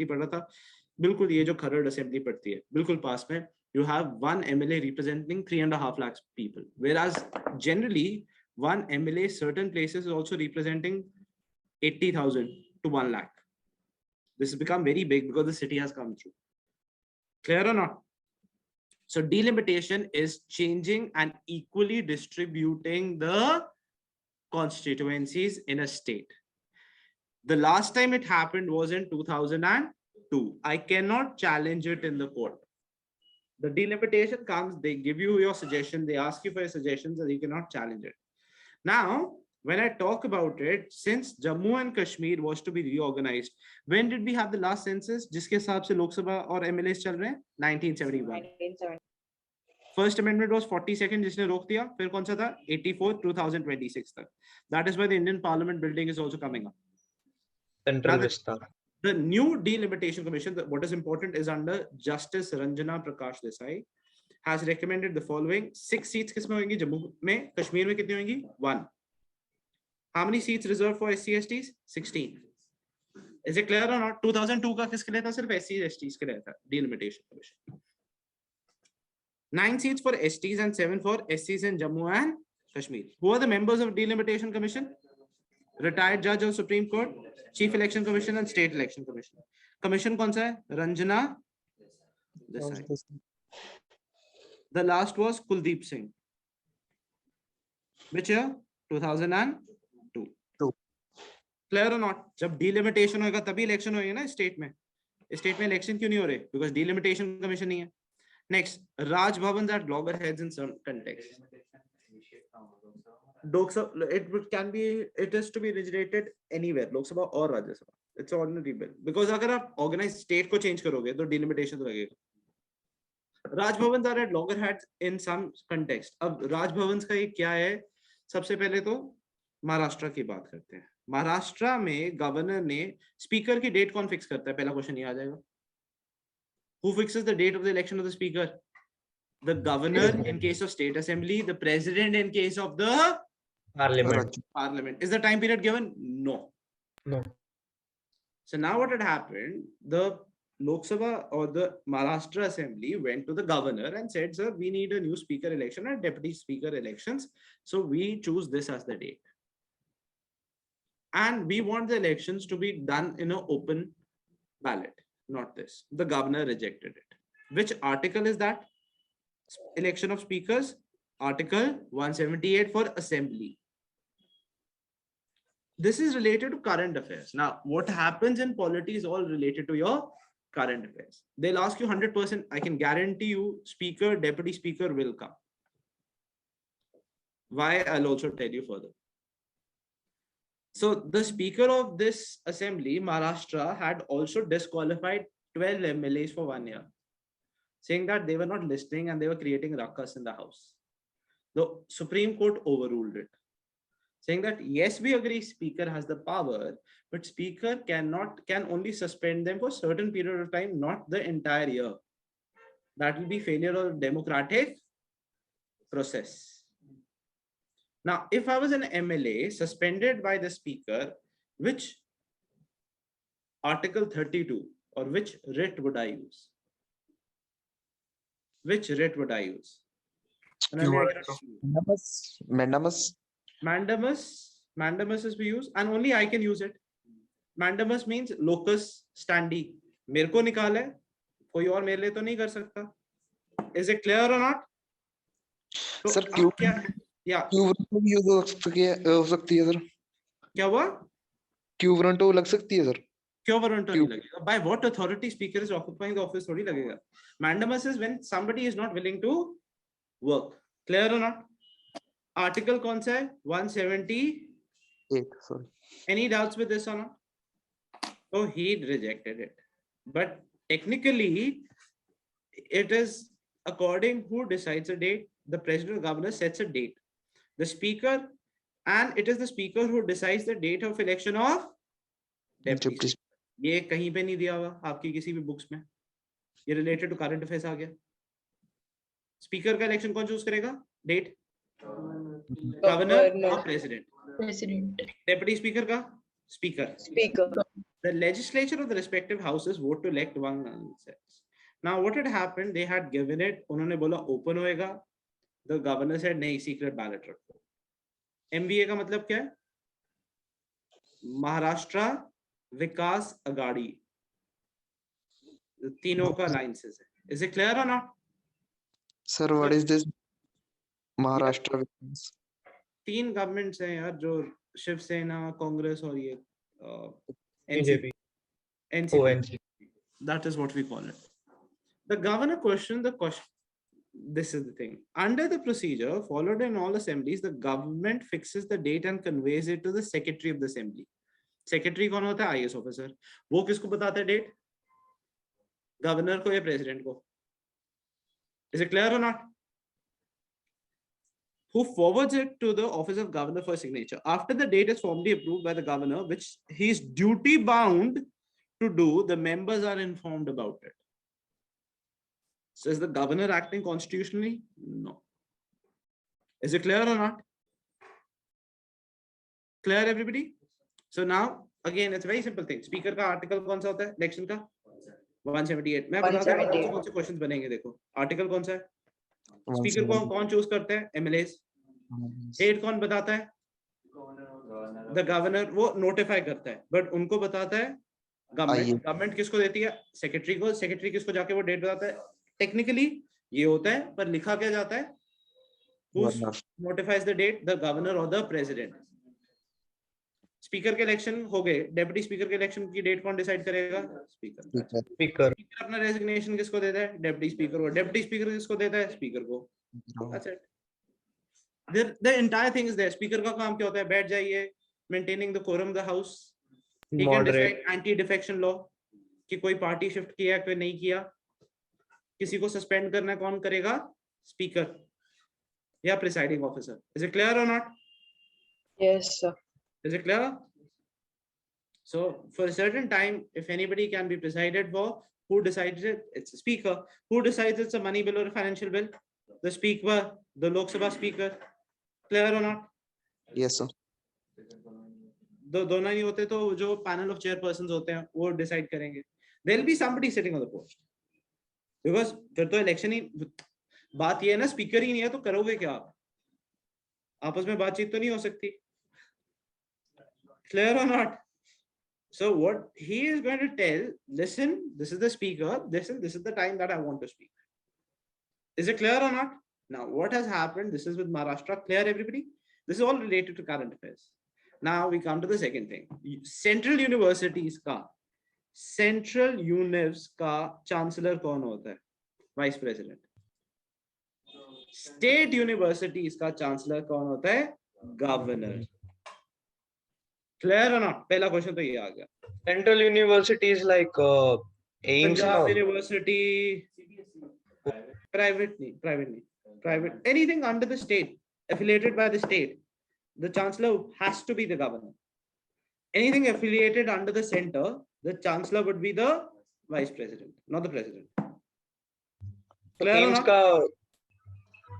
Assembly पढ़ रहा था, बिल्कुल ये जो खरड़ असेंबली पढ़ती है बिल्कुल पास में, you have one MLA representing 3.5 lakhs people, whereas generally one MLA certain places is also representing 80,000 to 1 lakh. This has become very big because the city has come through. Clear or not? So delimitation is changing and equally distributing the constituencies in a state. The last time it happened was in 2002. I cannot challenge it in the court. The delimitation comes, they give you your suggestion, they ask you for your suggestions, and you cannot challenge it. Now, when I talk about it, since Jammu and Kashmir was to be reorganized, when did we have the last census? जिसके हिसाब से लोकसभा और MLAs चल रहे हैं 1971. First amendment was 42nd, जिसने रोक दिया. फिर कौन सा था? 84, 2026 तक. That is why the Indian Parliament building is also coming up. Central Vista. The new delimitation commission, what is important is under Justice Ranjana Prakash Desai has recommended the following. 6 seats किसमें होंगी? जम्मू में. कश्मीर में कितनी होंगी? 1. How many seats reserved for SC/STs? 16. Is it clear or not? 2002 का किसके लिए था? सिर्फ SC/STs के लिए था delimitation commission. 9 seats for STs and 7 for SCs in Jammu and Kashmir. Who are the members of delimitation commission? Retired judge of Supreme Court, Chief Election Commission and State Election Commission. Commission कौन सा है? Ranjana Desai. The last was Kuldeep Singh. Which year? 2002. Clear or not? जब delimitation होगा तभी election होएगा ना state में. State में election क्यों नहीं हो रहे? Because delimitation commission नहीं है. Next, Raj Bhavans at loggerheads in some context. It is to be originated anywhere, Lok Sabha or Rajya Sabha. It's an ordinary bill. Because अगर आप organized state को change करोगे तो delimitation तो लगेगा. Raj Bhavans are at loggerheads in some context. अब Raj Bhavans का ये क्या है? सबसे पहले तो महाराष्ट्र की बात करते हैं. महाराष्ट्र में गवर्नर ने स्पीकर की डेट कौन फिक्स करता है? पहला क्वेश्चन ये आ जाएगा. Who fixes the date of the election of the speaker? The governor in case of state assembly, the president in case of the parliament. Is the time period given? No. So now what had happened, the Lok Sabha or the Maharashtra assembly went to the governor and said, sir, we need a new speaker election and deputy speaker elections. So we choose this as the date. And we want the elections to be done in an open ballot, not this. The governor rejected it. Which article is that? Election of speakers, Article 178 for assembly. This is related to current affairs. Now, what happens in polity is all related to your current affairs. They'll ask you 100%. I can guarantee you, speaker, deputy speaker will come. Why? I'll also tell you further. So the speaker of this assembly, Maharashtra, had also disqualified 12 MLAs for 1 year, saying that they were not listening and they were creating ruckus in the house. The Supreme Court overruled it, saying that yes, we agree speaker has the power, but speaker can only suspend them for a certain period of time, not the entire year. That will be failure of democratic process. Now, if I was an MLA suspended by the speaker, which Article 32 or which writ would I use? Which writ would I use? Mandamus is we use, and only I can use it. Mandamus means locus standi. मेरे को निकाल है, कोई और मेरे लिए तो नहीं कर सकता. Is it clear or not? Sir, क्यों हो सकती है सर? क्या हुआ? क्यों वारंटो लग सकती है सर? क्यों वारंटो नहीं लगेगा? By what authority speaker is occupying the office थोड़ी लगेगा. Mandamus is when somebody is not willing to work. Clear or not? Article कौन सा है? 178. Sorry. Any doubts with this or not? So he rejected it. But technically, it is according who decides a date. The president or governor sets a date. The speaker, and it is the speaker who decides the date of election of deputy. ये कहीं पे नहीं दिया हुआ आपकी किसी भी books में. ये related to current affairs आ गया. स्पीकर का इलेक्शन कौन चूज करेगा? डेट? गवर्नर और प्रेसिडेंट. डेप्यूटी स्पीकर का Speaker. Speaker. The legislature of the respective houses vote to elect one themselves. Now, what had happened? They had given it. उन्होंने बोला open होएगा. The governor said नहीं, secret ballot रखो. MBA का मतलब क्या है? महाराष्ट्र विकास अगाड़ी. तीनों का alliances है. Is it clear or not? Sir, what is this? Maharashtra. तीन गवर्नमेंट्स हैं यार, जो शिवसेना, कांग्रेस और ये BJP. NCP. That is what we call it. The governor questioned the question. This is the thing. Under the procedure followed in all assemblies, the government fixes the date and conveys it to the secretary of the assembly. Secretary कौन होता है? IAS officer. वो किसको बताता है date? Governor को या president को? Is it clear or not? Who forwards it to the office of governor for signature. After the date is formally approved by the governor, which he is duty bound to do, the members are informed about it. So is the governor acting constitutionally? No. Is it clear or not? Clear, everybody? So now, again, it's a very simple thing. Speaker का article कौन सा होता है? Election का? 178. मैं बताता हूँ कौन से questions बनेंगे. देखो, article कौन सा है? स्पीकर को कौन चूज करता है? एमएलएस. डेट कौन बताता है? The governor. वो नोटिफाई करता है, बट उनको बताता है गवर्नमेंट. गवर्नमेंट किसको देती है? सेक्रेटरी को. सेक्रेटरी किसको जाके वो डेट बताता है? टेक्निकली ये होता है, पर लिखा क्या जाता है? Who notifies the date? The governor और द प्रेसिडेंट. स्पीकर के इलेक्शन हो गए. डेप्यूटी स्पीकर के इलेक्शन की डेट कौन डिसाइड करेगा? स्पीकर. Speaker. स्पीकर अपना रेजिग्नेशन किसको देता है? डेप्यूटी स्पीकर को. डेप्यूटी स्पीकर किसको देता है? स्पीकर को. That's it. The entire thing is there. Speaker का काम क्या होता है? बैठ जाइए, maintaining the quorum of the house. He can decide anti-defection law कि कोई पार्टी शिफ्ट किया, कोई नहीं किया. किसी को सस्पेंड करना कौन करेगा? स्पीकर या presiding officer. Is it clear or not? Yes, sir. Is it clear? So for a certain time, if anybody can be presided for, who decides it? It's the speaker. Who decides it's a money bill or a financial bill? The speaker, the Lok Sabha speaker. Clear or not? Yes, sir. दोनों नहीं होते तो जो panel of chairpersons होते हैं वो decide करेंगे. There will be somebody sitting on the post. Because फिर तो इलेक्शन ही. बात ये है ना, स्पीकर ही नहीं है तो करोगे क्या आप? आपस में बातचीत तो नहीं हो सकती. Clear or not? So what he is going to tell, listen, this is the speaker, this is the time that I want to speak. Is it clear or not? Now, what has happened? This is with Maharashtra. Clear, everybody? This is all related to current affairs. Now we come to the second thing. Central universities ka, central univs ka chancellor kaun hota hai? Vice president. State universities ka chancellor kaun hota hai? Governor. Clear or not? पहला question तो ये आ गया. Central universities like AIMS. Punjab University, private, anything under the state, affiliated by the state, the chancellor has to be the governor. Anything affiliated under the center, the chancellor would be the vice president, not the president. AIMS ka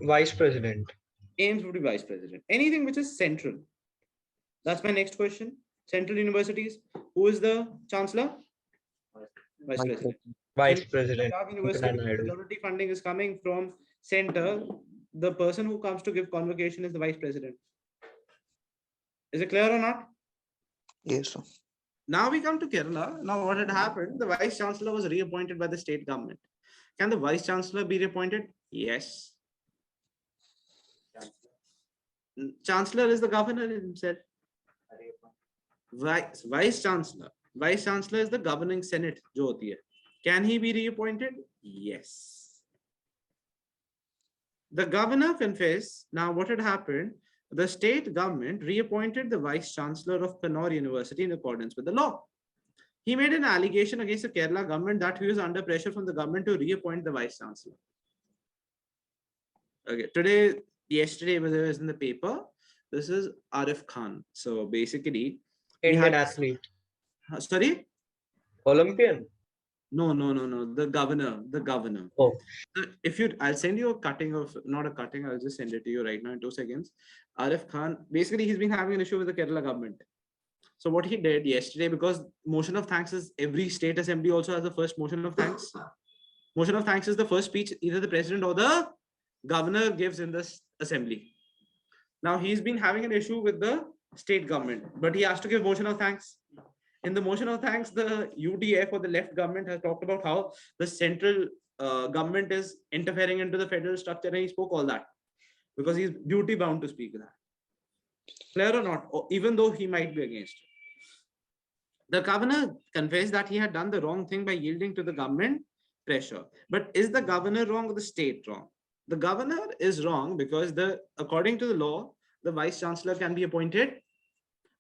vice president. AIMS would be vice president. Anything which is central. That's my next question. Central universities, who is the chancellor? Vice president. Vice president. University majority funding is coming from center. The person who comes to give convocation is the vice president. Is it clear or not? Yes, sir. Now we come to Kerala. Now what had happened? The vice chancellor was reappointed by the state government. Can the vice chancellor be reappointed? Yes. Chancellor is the governor himself. Vice chancellor is the governing senate जो होती है. Can he be reappointed? Yes. The governor confessed. Now what had happened? The state government reappointed the vice chancellor of Kannauр University in accordance with the law. He made an allegation against the Kerala government that he was under pressure from the government to reappoint the vice chancellor. Okay, yesterday it was in the paper. This is Arif Khan. So basically, Indian athlete. Sorry? Olympian. No. The governor. Oh. So I'll send you a cutting of, not a cutting, I'll just send it to you right now in 2 seconds. Arif Khan, basically he's been having an issue with the Kerala government. So what he did yesterday, because motion of thanks is every state assembly also has the first motion of thanks. Motion of thanks is the first speech either the president or the governor gives in this assembly. Now he's been having an issue with the state government, but he has to give motion of thanks. In the motion of thanks, the UDF or the left government has talked about how the central government is interfering into the federal structure, and he spoke all that because he's duty bound to speak that. Clear or not? Or even though he might be against it. The governor confessed that he had done the wrong thing by yielding to the government pressure. But is the governor wrong or the state wrong? The governor is wrong because according to the law, the vice chancellor can be appointed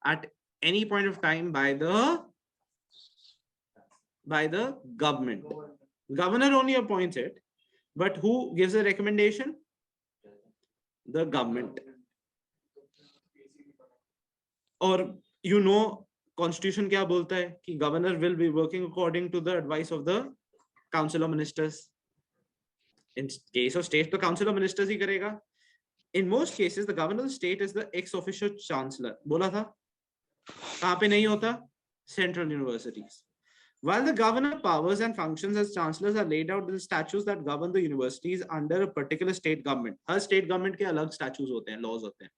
at any point of time by the government. Governor only appoints it, but who gives a recommendation? The government. Or constitution क्या बोलता है कि governor will be working according to the advice of the council of ministers. In case of state, the council of ministers ही करेगा. In most cases, the governor of the state is the ex officio chancellor. बोला था? कहाँ पे नहीं होता? Central universities. While the governor powers and functions as chancellors are laid out in the statutes that govern the universities under a particular state government. Her state government के अलग statutes होते हैं, laws होते हैं.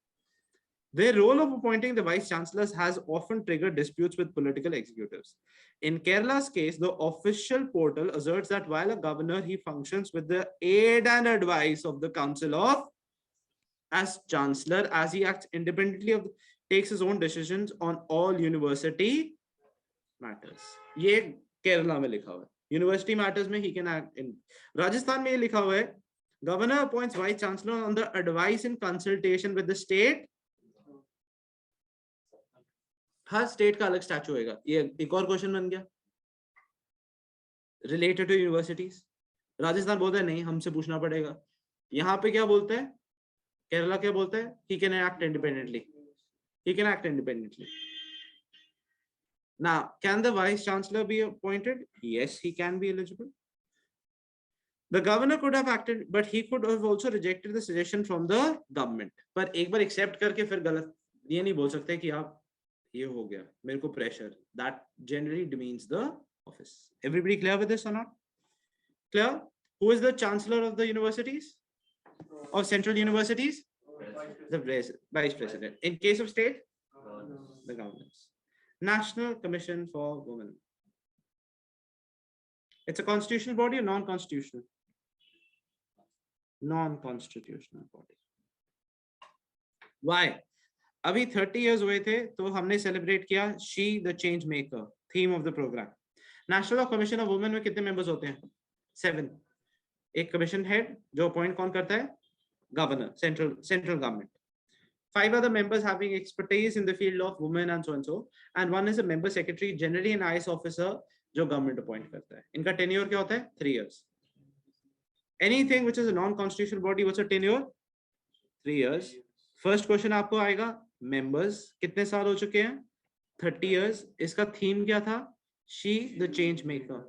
Their role of appointing the vice chancellors has often triggered disputes with political executives. In Kerala's case, the official portal asserts that while a governor, he functions with the aid and advice of the council of as chancellor, as he acts independently takes his own decisions on all university matters. ये केरला में लिखा हुआ है. University matters में he can act in. Rajasthan में ये लिखा हुआ है, governor appoints vice chancellor on the advice and consultation with the state. Her state का अलग स्टैचू होगा. ये एक और क्वेश्चन बन गया रिलेटेड टू यूनिवर्सिटीज. राजस्थान बोलता है नहीं, हमसे पूछना पड़ेगा. यहाँ पे क्या बोलता है? केरला क्या बोलता है? He can act independently. He can act independently. Now, can the vice chancellor be appointed? Yes, he can be eligible. The governor could have acted, but he could have also rejected the suggestion from the government. पर एक बार accept करके फिर गलत ये नहीं बोल सकते कि आप ये हो गया मेरे को pressure. That generally demeans the office. Everybody clear with this or not? Clear? Who is the chancellor of the universities? Of central universities? The vice president. In case of state, the governors. National Commission for Women. It's a constitutional body or non-constitutional? Non-constitutional body. Why? अभी 30 years हुए थे तो हमने celebrate किया She the Change Maker, theme of the program. National Commission of Women में कितने members होते हैं? 7. एक commission head जो appoint कौन करता है? Governor, central government. 5 other members having expertise in the field of women and so, and one is a member secretary, generally an IS officer जो government appoint करता है. इनका tenure क्या होता है? 3 years. Anything which is a non-constitutional body, what's a tenure? 3 years. First question आपको आएगा, members कितने साल हो चुके हैं? 30 years. इसका theme क्या था? She the change maker.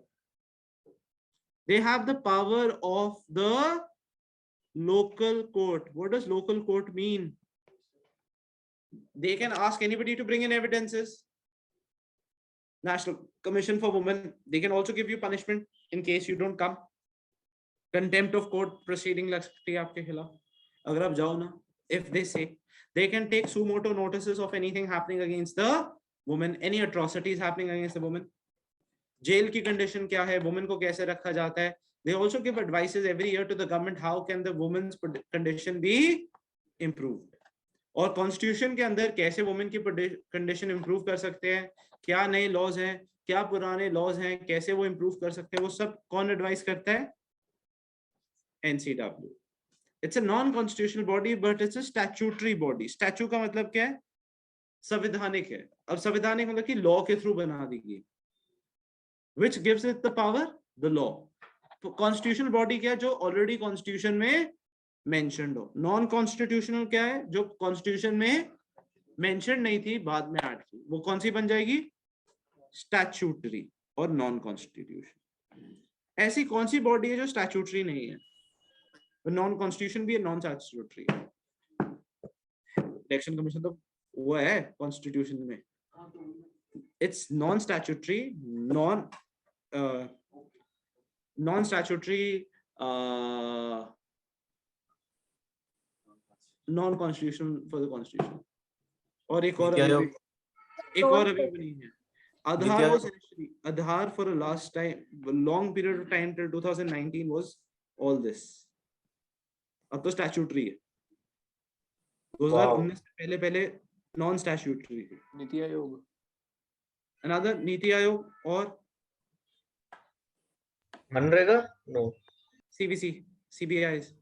They have the power of the local court. What does local court mean? They can ask anybody to bring in evidences. National Commission for Women, they can also give you punishment in case you don't come. Contempt of court proceeding लग सकती है आपके खिलाफ अगर आप जाओ ना. If they say, they can take suo motu notices of anything happening against the woman, any atrocities happening against the woman. Jail की condition क्या है, woman को कैसे रखा जाता है. They also give advices every year to the government how can the woman's condition be improved. और constitution के अंदर कैसे वुमेन की कंडीशन इंप्रूव कर सकते हैं, क्या नए लॉज हैं, क्या पुराने लॉज हैं, कैसे वो इंप्रूव कर सकते हैं, वो सब कौन एडवाइस करता है? NCW. It's a non constitutional body but it's a statutory body. Statue का मतलब क्या है? संवैधानिक है. अब संवैधानिक मतलब कि लॉ के थ्रू बना दी गई. Which gives it the power? The law. Constitutional body क्या है? जो ऑलरेडी कॉन्स्टिट्यूशन में मेंशन्ड हो. नॉन कॉन्स्टिट्यूशनल क्या है? जो कॉन्स्टिट्यूशन में मेंशन नहीं थी, बाद में ऐड की. वो कौन सी बन जाएगी? स्टैट्यूटरी और नॉन कॉन्स्टिट्यूशन. ऐसी कौन सी बॉडी है जो स्टैट्यूटरी नहीं है? नॉन कॉन्स्टिट्यूशन भी है, नॉन स्टैट्यूटरी. इलेक्शन कमीशन तो वो है कॉन्स्टिट्यूशन में. it's non-statutory, non-statutory, non-constitutional for the constitution. और एक और अभी नहीं है. Aadhaar was initially, Aadhaar for a long period of time till 2019 was all this. अब तो statutory है. 2019 से पहले non-statutory है. नीति आयोग. Another नीति आयोग और MNREGA? No. CBC, CBIs.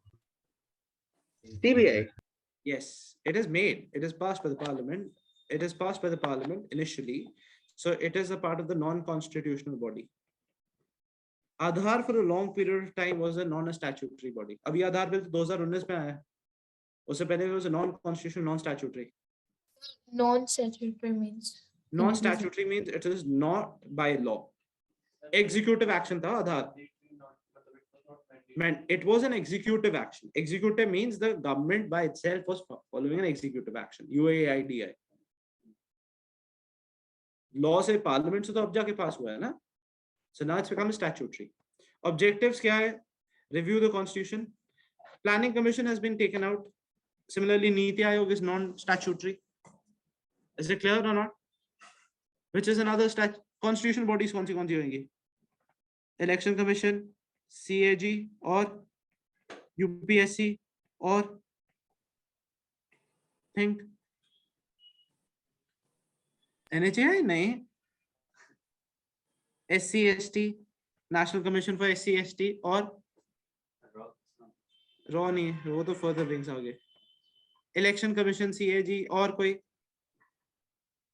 CBI. Yes, it is made. It is passed by the parliament. It is passed by the parliament initially. So it is a part of the non-constitutional body. Aadhaar for a long period of time was a non-statutory body. अभी आधार bill 2019 में आया. उससे पहले it was a non-constitutional, non-statutory. Non-statutory means? Non-statutory means it is not by law. Executive action था आधार. Man, it was an executive action. Executive means the government by itself was following an executive action. UAIDI. Law से parliament से तो अब जाके pass हुआ है ना. So now it's become statutory. Objectives क्या है? Review the constitution. Planning commission has been taken out. Similarly, Niti Aayog is non-statutory. Is it clear or not? Which is another constitutional bodies कौन सी होंगी? Election commission, CAG और UPSC और think NHAI नहीं. SC ST, National Commission for SC ST और raw नहीं है, वो तो further wings आगे. Election Commission, CAG और कोई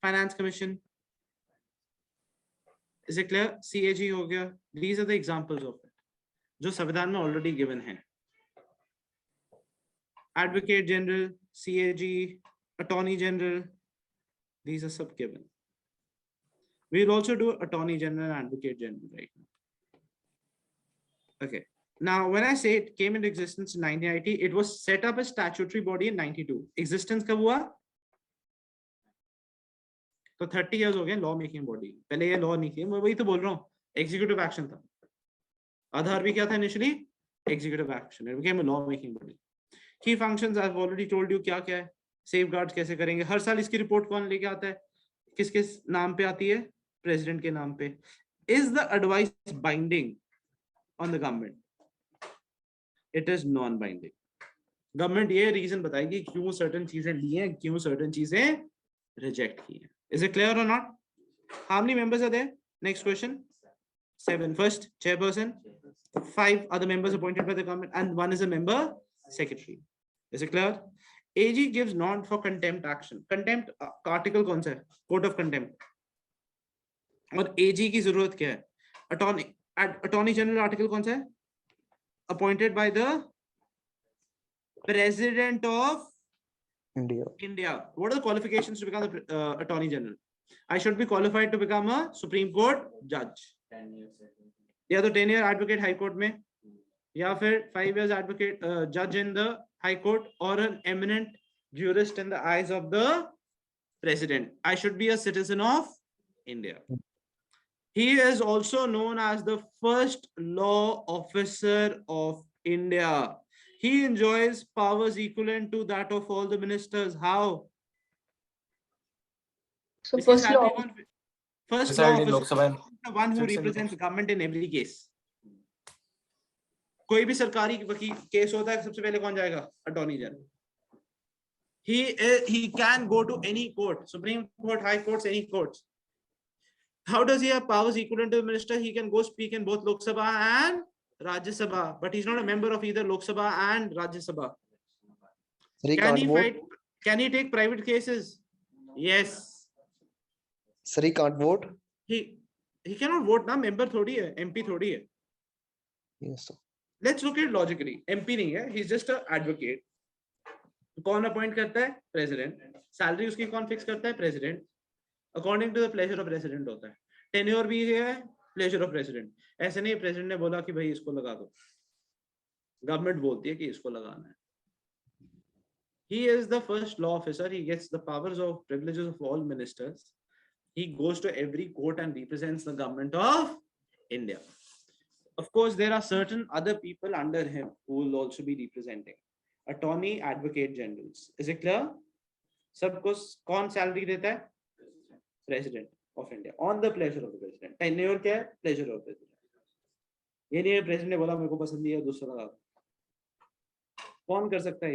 Finance Commission. Is it clear? CAG हो गया. These are the examples of it जो संविधान में already given है. Advocate General, CAG, Attorney General, these are sub given. We will also do Attorney General and Advocate General right now. Okay. Now, when I say it came into existence in 1990, it was set up as statutory body in 92. Existence कब हुआ? तो 30 years हो गए law making body. पहले ये law नहीं थी, मैं वही तो बोल रहा हूँ. Executive action था. आधार भी क्या था initially? Executive action. It became a law making body. Key functions I've already told you क्या क्या है. Safeguards कैसे करेंगे? हर साल इसकी रिपोर्ट कौन लेके आता है? किस किस नाम पे आती है? President के नाम पे. Is the advice binding on the government? It is non-binding. Government ये reason बताएगी क्यों certain चीजें ली हैं, क्यों certain चीजें reject की हैं. Is it clear or not? How many members are there? Next question. 7. First, chairperson. 5 are the members appointed by the government, and 1 is a member secretary. Is it clear? AG gives nod for contempt action. Contempt article कौन सा है? Court of contempt. और AG की जरूरत क्या है? Attorney General article कौन सा है? Appointed by the President of India. What are the qualifications to become the Attorney General? I should be qualified to become a Supreme Court judge. या तो 10-year advocate High Court में, या फिर 5 years advocate judge in the High Court, or an eminent jurist in the eyes of the President. I should be a citizen of India. He is also known as the first law officer of India. He enjoys powers equivalent to that of all the ministers. How? So first law. First law officer, the one who represents government in every case. कोई भी सरकारी वकील case होता है, सबसे पहले कौन जाएगा? Attorney General. He can go to any court, Supreme Court, High Courts, any courts. How does he have powers equivalent to the minister? He can go speak in both Lok Sabha and Rajya Sabha, but he's not a member of either Lok Sabha and Rajya Sabha. Can he fight? Can he take private cases? Yes. Sir, he can't vote. He cannot vote ना, member थोड़ी है, MP थोड़ी है. Yes, sir. Let's look at it logically. MP नहीं है, he's just an advocate. कौन appoint करता है? President. Salary उसकी कौन fix करता है? President. According to the pleasure of president होता है. Tenure भी है, pleasure of president. ऐसे नहीं president ने बोला कि भाई इसको लगा दो. Government बोलती है कि इसको लगाना है. He is the first law officer. He gets the powers of privileges of all ministers. He goes to every court and represents the government of India. Of course, there are certain other people under him who will also be representing. Attorney, advocate generals. Is it clear? सबको कौन salary देता है? President of India. On the pleasure of the president. Tenure क्या है? Pleasure of the president. ये नहीं है president ने बोला मेरे को पसंद नहीं है दूसरा लगा. कौन कर सकता है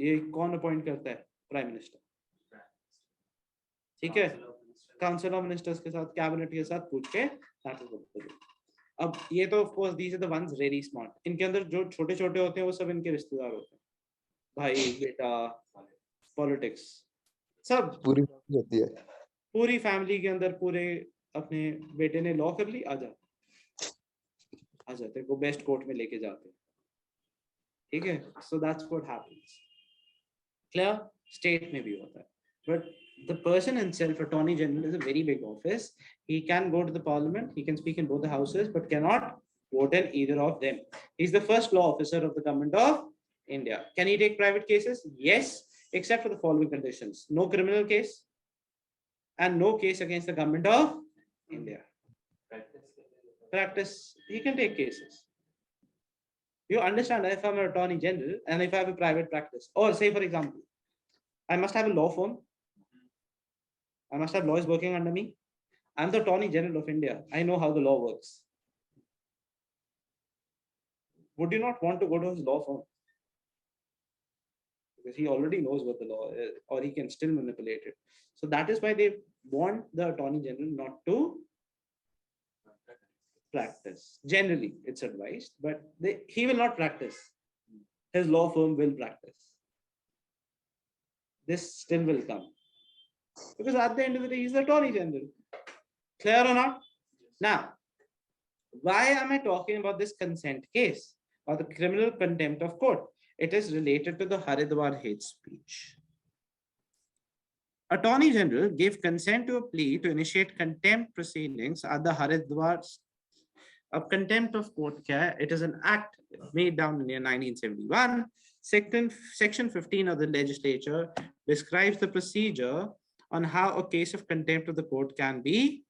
ये कौन अपॉइंट करता है? Prime minister. ठीक है, काउंसिल ऑफ मिनिस्टर्स के साथ, कैबिनेट के साथ पूछ के. अब ये तो of course these are the ones very smart. इनके अंदर जो छोटे छोटे होते हैं वो सब इनके रिश्तेदार होते हैं, भाई बेटा, पॉलिटिक्स, सब पूरी फैमिली होती है. पूरी फैमिली के अंदर पूरे अपने बेटे ने लॉ कर ली, आजा तेरे को बेस्ट कोर्ट में लेके जाते हैं. ठीक है, so that's what happens. Clear? State में भी होता है, but the person himself, attorney general, is a very big office. He can go to the parliament, he can speak in both the houses, but cannot vote in either of them. He's the first law officer of the government of India. Can he take private cases? Yes, except for the following conditions: no criminal case and no case against the government of India. Practice, he can take cases. You understand, if I'm an attorney general and if I have a private practice, or say for example, I must have a law firm, I must have lawyers working under me. I'm the Attorney General of India. I know how the law works. Would you not want to go to his law firm? Because he already knows what the law is, or he can still manipulate it. So that is why they want the Attorney General not to practice. Generally, it's advised, but he will not practice. His law firm will practice. This still will come. Because at the end of the day, he's the Attorney General. Clear or not? Now, why am I talking about this consent case or the criminal contempt of court? It is related to the Haridwar hate speech. Attorney General gave consent to a plea to initiate contempt proceedings at the Haridwar. Contempt of court kya hai? It is an act made down in the year 1971. Section 15 of the legislature describes the procedure on how a case of contempt of the court can be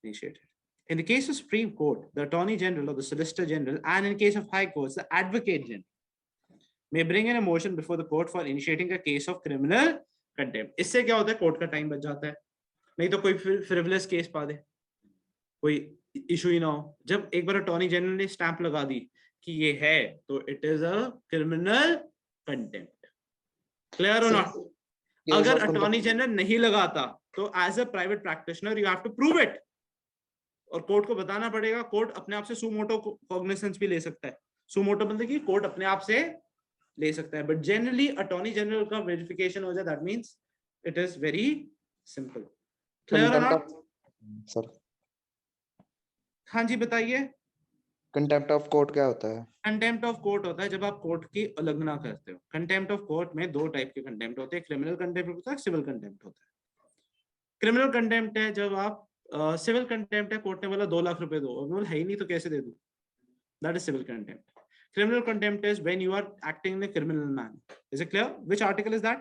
initiated. In the case of Supreme Court, the Attorney General or the Solicitor General, and in case of High Courts, the Advocate General, may bring in a motion before the court for initiating a case of criminal contempt. इससे क्या होता है? Court का time बच जाता है. नहीं तो कोई फ्रिवलेस केस पा दे, कोई इशू ही ना हो. जब एक बार अटॉर्नी जनरल ने स्टैंप लगा दी कि ये है, तो it is a criminal contempt. Clear और नॉट? अगर अटॉर्नी जनरल नहीं लगाता तो as a private practitioner you have to prove it, और कोर्ट को बताना पड़ेगा. कोर्ट अपने आप से सुमोटो कॉग्निसेंस भी ले सकता है. सुमोटो मतलब कि कोर्ट अपने आप से ले सकता है, बट जनरली अटॉर्नी जनरल का वेरिफिकेशन हो जाए. That means it is very simple. Clear और नॉट सर? हाँ जी बताइए. कंटेम्प्ट ऑफ कोर्ट क्या होता है? कंटेम्प्ट ऑफ कोर्ट होता है जब आप कोर्ट की उल्लंघना करते हो. कंटेम्प्ट ऑफ कोर्ट में दो टाइप के कंटेम्प्ट होते हैं, क्रिमिनल कंटेम्प्ट होता है, सिविल कंटेम्प्ट होता है. क्रिमिनल कंटेम्प्ट है जब आप सिविल कंटेम्प्ट है, कोर्ट ने बोला 2 लाख रुपए दो, और बोला है ही नहीं तो कैसे दे दूं. That is civil contempt. Criminal contempt is when you are acting in a criminal manner. Is it clear? Which article is that?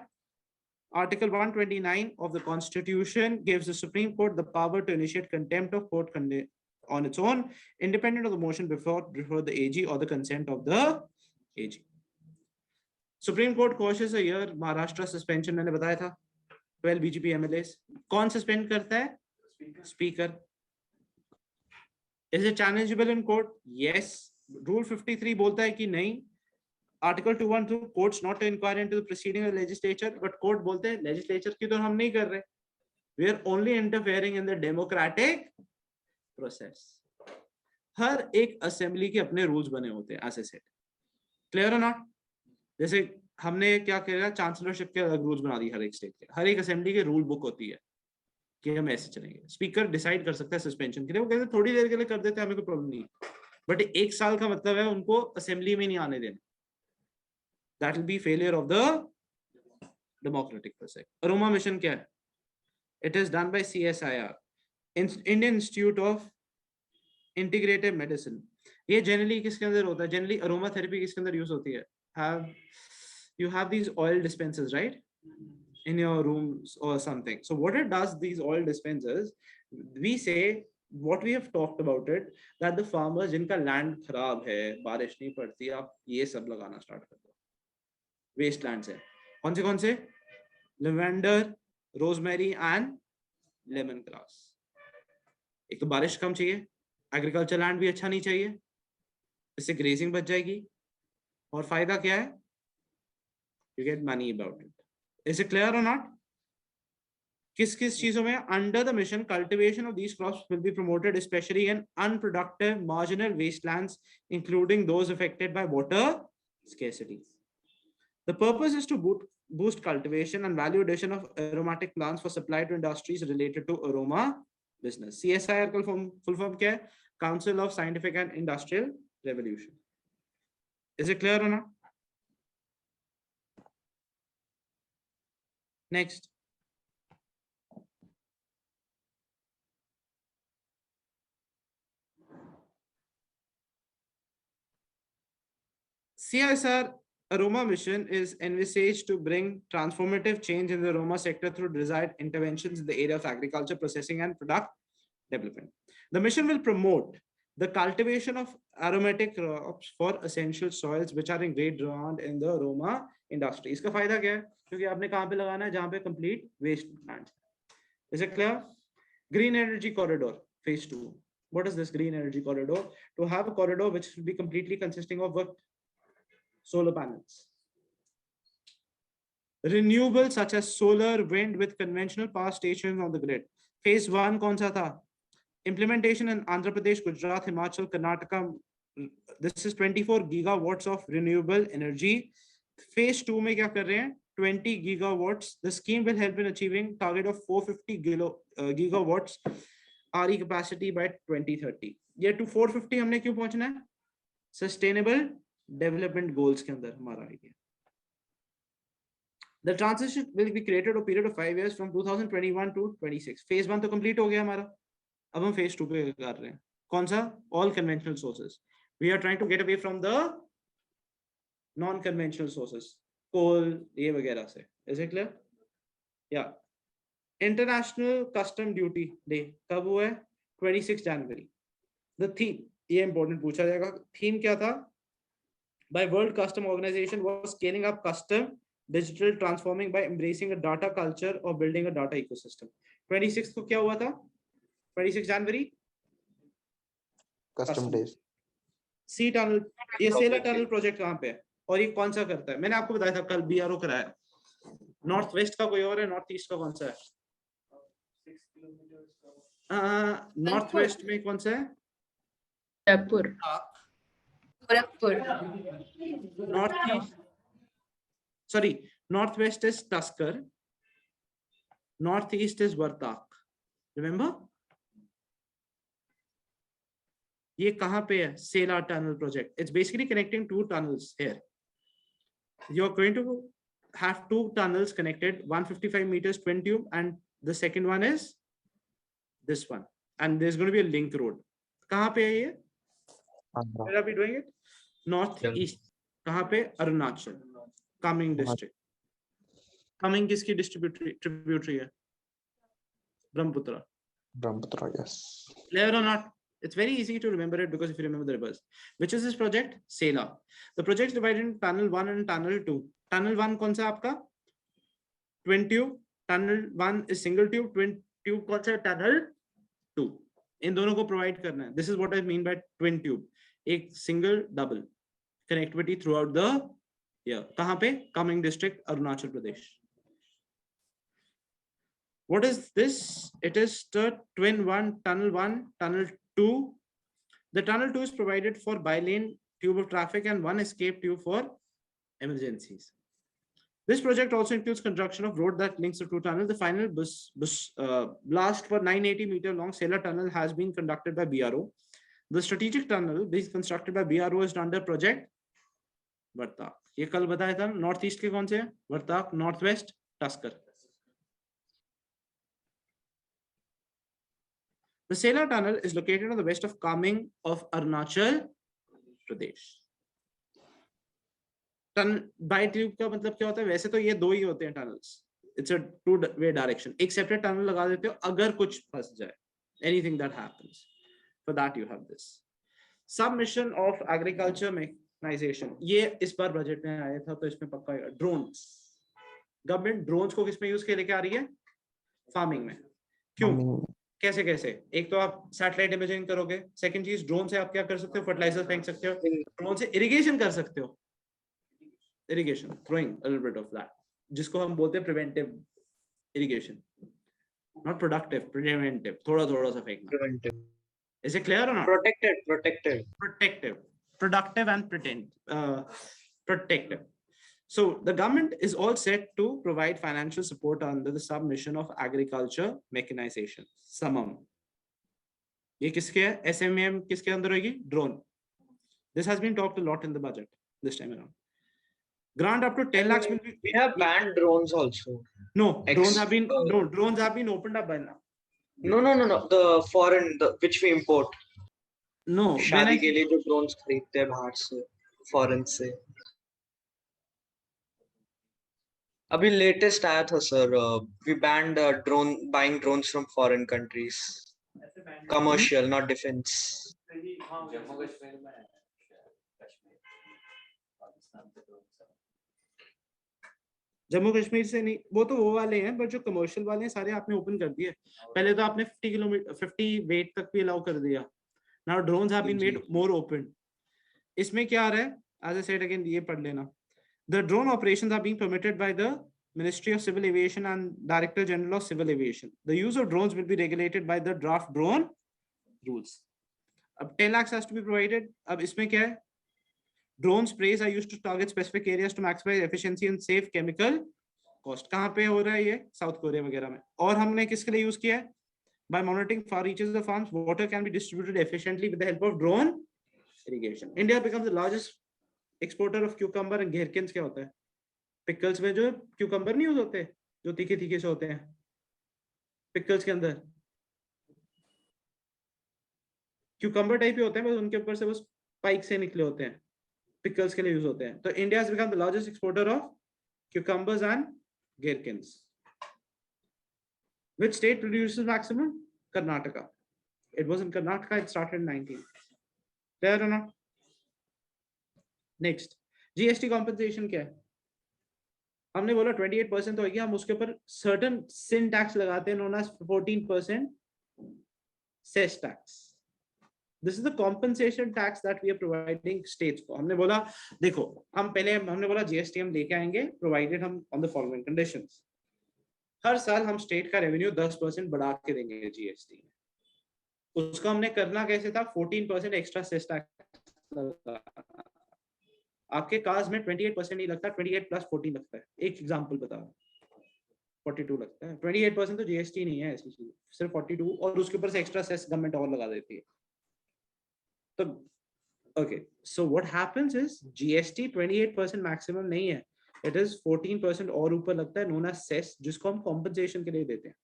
Article 129 of the Constitution gives the Supreme Court the power to initiate contempt of court on its own, independent of the motion before the AG or the consent of the AG. Supreme Court quashes a year Maharashtra suspension. मैंने बताया था 12 BJP MLAs. कौन suspend करता है? Speaker. Is it challengeable in court? Yes. Rule 53 बोलता है कि नहीं. Article 212 courts not to inquire into the proceeding of the legislature, but court बोलते हैं legislature की तो हम नहीं कर रहे. We are only interfering in the democratic process. हर एक असेंबली के अपने रूल्स बने होते हैं, ऐसे सेट. क्लियर है ना? जैसे हमने क्या किया, चांसलरशिप के अलग रूल्स बना दिए हर एक स्टेट के. हर एक असेंबली के रूल बुक होती है कि हम ऐसे चलेंगे. स्पीकर डिसाइड कर सकता है सस्पेंशन के लिए. वो कहते हैं थोड़ी देर के लिए कर देते हैं, हमें कोई प्रॉब्लम नहीं, बट 1 साल का मतलब है उनको असेंबली में नहीं आने देना. That will be failure of the democratic process. Aroma mission क्या है? It is done by CSIR, Indian institute of integrative medicine. ये जनरली किसके अंदर होता है? जनरली अरोमा थेरेपी किसके अंदर यूज होती है? You have these oil dispensers, right? in your rooms or something. So what it does, these oil dispensers, we say what we have talked about it, that the farmers जिनका land खराब है, बारिश नहीं पड़ती, आप ये सब लगाना start कर दो. Waste lands है. कौन से? Lavender, rosemary and lemongrass. एक तो बारिश कम चाहिए, एग्रीकल्चर लैंड भी अच्छा नहीं चाहिए, इससे ग्रेजिंग बच जाएगी, और फायदा क्या है? You get money about it. Is it clear or not? किस चीजों में? Under the mission, cultivation of these crops will be promoted, especially in unproductive marginal wastelands, including those affected by water scarcity. The purpose is to boost cultivation and value addition of aromatic plants for supply to industries related to aroma business. CSIR का full form क्या है? Council of Scientific and Industrial Revolution. Is it clear or not? Next. CSR Aroma mission is envisaged to bring transformative change in the aroma sector through desired interventions in the area of agriculture, processing, and product development. The mission will promote the cultivation of aromatic crops for essential soils which are in great demand in the aroma industry. इसका फायदा क्या है? क्योंकि आपने कहाँ पे लगाना है? जहाँ पे complete waste plants. Is it clear? Green energy corridor, phase 2. What is this green energy corridor? To have a corridor which will be completely consisting of what? Solar panels. Renewables such as solar, wind with conventional power stations on the grid. Phase 1 कौन सा था? Implementation in Andhra Pradesh, Gujarat, Himachal, Karnataka. This is 24 gigawatts of renewable energy. Phase 2 में क्या कर रहे हैं? 20 gigawatts. The scheme will help in achieving target of 450 gigawatts RE capacity by 2030. ये to 450 हमने क्यों पहुंचना है? Sustainable development goals के अंदर हमारा idea. The transition will be created a period of 5 years from 2021 to 26. Phase 1 तो complete हो गया हमारा. अब हम phase 2 पे कर रहे हैं. कौन सा? All conventional sources. We are trying to get away from the non-conventional sources. Coal, ये वगैरह से. Is it clear? Yeah. International Custom Duty Day कब हुआ है? 26 January. The theme, ये important पूछा जाएगा. Theme क्या था? By World Custom Organization was scaling up custom digital transforming by embracing a data culture or building a data ecosystem. 26 को क्या हुआ था? 26 January Custom days. सी टनल, ये सेलर टनल प्रोजेक्ट कहाँ पे है और ये कौन सा करता है? मैंने आपको बताया था कल, बीआरओ कराया. नॉर्थ वेस्ट का कोई और है? नॉर्थ ईस्ट का कौन सा है? नॉर्थ वेस्ट में कौन सा है? Jaipur. Gorakhpur. North east, sorry, north west is Tusker, north east is Vartak. Remember, ये कहाँ पे है? Sela tunnel project. It's basically connecting two tunnels here. You are going to have two tunnels connected, 155 meters twin tube, and the second one is this one, and there's going to be a link road. कहाँ पे है ये? Where are we doing it? North east. कहाँ पे? Arunachal. Coming district. Coming किसकी tributary है? Brahmaputra. Brahmaputra, yes. Clear or not? It's very easy to remember it because if you remember the rivers. Which is this project? Sela. The project is divided into tunnel 1 and tunnel 2. Tunnel 1 कौन सा आपका? Twin tube. Tunnel 1 is single tube. Twin tube कौन सा? Tunnel 2. इन दोनों को provide करना है. This is what I mean by twin tube. एक single double connectivity throughout the year. कहाँ पे? Coming district, Arunachal Pradesh. What is this? It is the twin 1, tunnel 2. The tunnel 2 is provided for bilane tube of traffic and one escape tube for emergencies. This project also includes construction of road that links the two tunnels. The final blast for 980 meter long Sela tunnel has been conducted by BRO. The strategic tunnel being constructed by BRO is under project Vartak. ये कल बताया था. North east के कौन से हैं? Vartak. North west Tusker. The Sela tunnel is located on the west of Kaming of Arunachal Pradesh. Tunnel by tube का मतलब क्या होता है? वैसे तो ये दो ही होते हैं tunnels. It's a two-way direction. एक separate tunnel लगा देते हो अगर कुछ फंस जाए. Anything that happens. For that you have this. Submission of agriculture mechanization. ये इस बार बजट में आया था तो इसमें पक्का ड्रोन्स. गवर्नमेंट ड्रोन्स को किसमें यूज के लेके आ रही है? फार्मिंग में. क्यों? कैसे कैसे? एक तो आप सैटेलाइट इमेजिंग करोगे. सेकंड चीज, ड्रोन से आप क्या कर सकते हो? फर्टिलाइजर फेंक सकते हो. ड्रोन से इरिगेशन कर सकते हो. Irrigation, throwing a little bit of that, जिसको हम बोलते हैं preventive irrigation. Not productive, preventive. थोड़ा थोड़ा सा फेंकना. Preventive. Is it clear or not? Protected. Protective, productive and protective. So the government is all set to provide financial support under the submission of agriculture mechanization. SMM. ये किसके है? SMM किसके अंदर होगी? Drone. This has been talked a lot in the budget this time around. Grant up to 10 lakhs will be. We have banned drones also. No, drones have been opened up by now. No. The foreign, which we import. No. शादी के लिए जो drones खरीदते हैं बाहर से, foreign से. अभी latest आया था sir. We banned buying drones from foreign countries. Commercial, not defense. Jammu Kashmir से नहीं, वो तो वो वाले हैं, बट जो कमर्शियल वाले हैं सारे आपने ओपन कर दिए. पहले तो आपने 50 किलोमीटर 50 वेट तक भी अलाउ कर दिया. Now drones have been made more open. इसमें क्या आ रहा है? एज आई सेड अगेन, ये पढ़ लेना. The drone operations are being permitted by the Ministry of Civil Aviation and Director General of Civil Aviation. The use of drones will be regulated by the draft drone rules. अब 10 lakhs has to be provided. अब इसमें क्या है? Drone sprays are used to target specific areas to maximize efficiency and save chemical cost. कहाँ पे हो रहा है ये? साउथ कोरिया वगैरह में. और हमने किसके लिए यूज किया है? By monitoring far reaches of farms, water can be distributed efficiently with the help of drone irrigation. India becomes the largest exporter of cucumber and gherkins. क्या होता है? पिकल्स में जो क्यूकम्बर नहीं होते, जो तीखे तीखे से होते हैं पिकल्स के अंदर, क्यूकम्बर टाइप ही होते हैं, बस उनके ऊपर से बस स्पाइक से निकले होते हैं. पिकल्स के लिए यूज होते हैं. तो India has become the largest exporter of cucumbers and gherkins. Which state produces maximum? Karnataka. It was in Karnataka. It started in 19. Clear है ना? नेक्स्ट, जीएसटी कॉम्पेंसेशन क्या है? हमने बोला 28% तो होगी, हम उसके ऊपर सर्टेन सिन टैक्स लगाते हैं, known as 14% cess tax. This is the compensation tax that we are providing states को. हमने बोला देखो, हमने बोला जीएसटी हम लेके आएंगे प्रोवाइडेड हम ऑन द फॉलोइंग कंडीशंस. हर साल हम स्टेट का रेवेन्यू 10% बढ़ा के देंगे जीएसटी. उसको हमने करना कैसे था? 14% एक्स्ट्रा सेस टैक्स. आपके कार्स में 28% नहीं लगता, 28 प्लस 14 लगता है. एक एग्जांपल बताओ. 42 लगता है. 28% तो जीएसटी नहीं है, ऐसी चीज सिर्फ 42, और उसके ऊपर से एक्स्ट्रा सेस गवर्नमेंट और लगा देती है. तो okay, so what happens is GST 28% maximum नहीं है, इट इज 14% और ऊपर लगता है, नोन एज सेस, जिसको हम कॉम्पेंसेशन के लिए देते हैं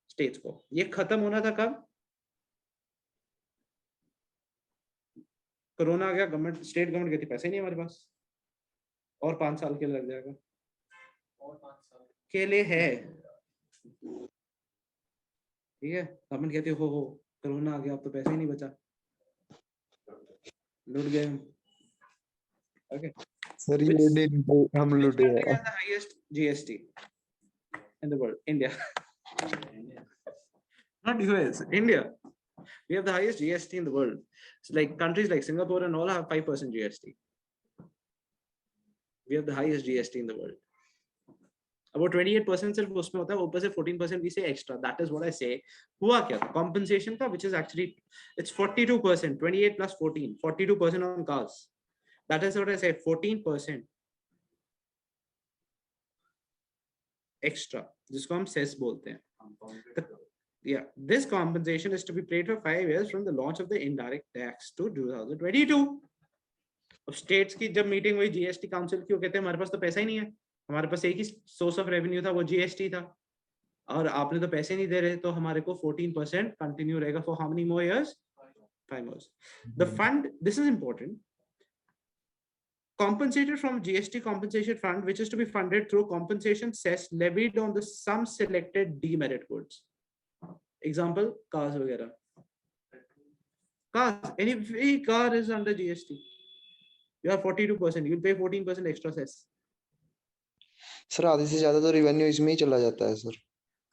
स्टेट्स को. ये खत्म होना था कब? कोरोना आ गया, गवर्नमेंट स्टेट गवर्नमेंट कहती पैसे नहीं हमारे पास, और 5 साल के लिए लग जाएगा. और 5 साल के लिए है, ठीक है. गवर्नमेंट कहती हो कोरोना आ गया, अब तो पैसे ही नहीं बचा, लूट गए हम. ओके सर, ये हम लूटे हैं. The highest GST in the world, India. Not US, India. We have the highest GST in the world. So like countries like Singapore and all have 5% GST. We have the highest GST in the world. About 28% सिर्फ उसमें होता है, ऊपर से 14% we say extra. That is what I say. हुआ क्या? Compensation का, which is actually it's 42%. 28 plus 14, 42% on cars. That is what I say. 14% extra, जिसको हम सेस बोलते हैं. Yeah, this compensation is to be paid for 5 years from the launch of the indirect tax to 2022. अब states की जब meeting हुई GST council की, वो कहते हैं हमारे पास तो पैसा ही नहीं है, हमारे पास एक ही सोर्स ऑफ रेवेन्यू था, वो जीएसटी था, और आपने तो पैसे नहीं दे रहे, तो हमारे को 14% कंटिन्यू रहेगा for how many more years? 5 years. The fund, this is important. compensated from GST compensation fund, which is to be funded through compensation cess levied on the some selected demerit goods. Example, cars वगैरह. Cars, any car is under GST. You have 42%. You'll pay 14% extra cess. Sir आधे से ज्यादा तो revenue इसमें ही चला जाता है sir.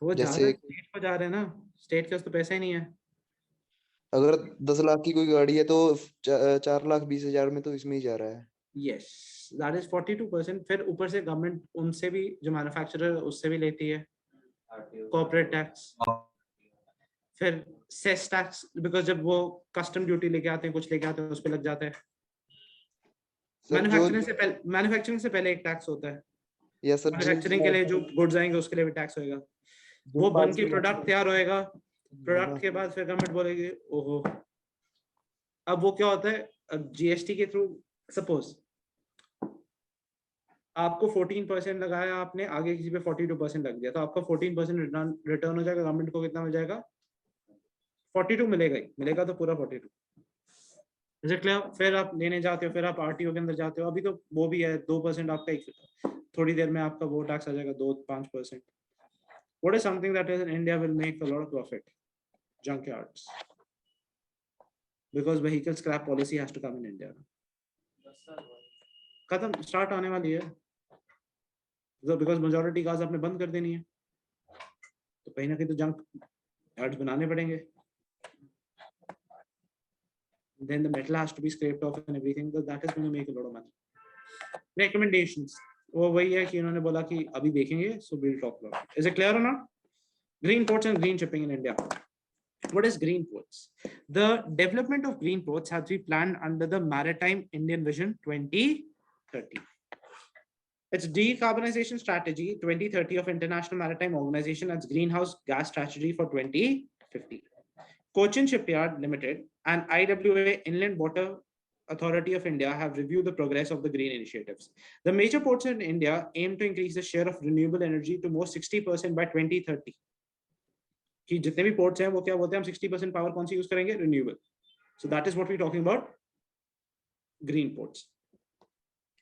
वो जैसे स्टेट को जा रहे हैं ना, स्टेट के पास तो पैसा ही नहीं है. अगर 10 लाख की कोई गाड़ी है तो 4,20,000 में तो इसमें ही जा रहा है. Yes, that is 42%. फिर ऊपर से गवर्नमेंट उनसे भी, जो मैन्युफैक्चरर उससे भी लेती है कॉर्पोरेट टैक्स, फिर सेस टैक्स, बिकॉज जब वो कस्टम ड्यूटी लेके आते हैं, कुछ लेके आते हैं, उस पे लग जाता है. मैन्युफैक्चरिंग से पहले एक टैक्स होता है. या सर मैन्युफैक्चरिंग के लिए जो गुड्स आएंगे उसके लिए भी टैक्स होएगा. वो बन के प्रोडक्ट तैयार होएगा. प्रोडक्ट के बाद फिर गवर्नमेंट बोलेगी ओहो. अब वो क्या होता है, जीएसटी के थ्रू सपोज आपको 14% लगाया आपने, आगे किसी पे 42% लग दिया, तो आपका 14% रिटर्न हो जाएगा. गवर्नमेंट को कितना मिल जाएगा? 42 मिलेगा ही मिलेगा, तो पूरा 42. Is it clear? फिर आप लेने जाते हो, फिर आप आरटीओ के अंदर जाते हो. अभी तो वो भी है 2% आपका, थोड़ी देर में आपका वो टैक्स आ जाएगा 2-5%. What is something that is in India will make a lot of profit? Junkyards. Because vehicle scrap policy has to come in India. खत्म, स्टार्ट आने वाली है. बिकॉज मेजॉरिटी कार्स आपने बंद कर देनी है, तो कहीं ना कहीं तो जंक यार्ड्स बनाने पड़ेंगे. Then the metal has to be scraped off and everything. So that is going to make a lot of money. Recommendations. वो वही है कि उन्होंने बोला कि अभी देखेंगे. So we'll talk about it. Is it clear or not? Green ports and green shipping in India. What is green ports? The development of green ports has been planned under the Maritime Indian Vision 2030. Its decarbonization strategy 2030 of International Maritime Organization as greenhouse gas strategy for 2050. Cochin Shipyard Limited and IWA Inland Water Authority of India have reviewed the progress of the green initiatives. The major ports in India aim to increase the share of renewable energy to more 60% by 2030. कि जितने भी ports हैं वो क्या बोलते हैं, हम 60% power कौन सी यूज करेंगे? Renewable. So that is what we're talking about. Green ports.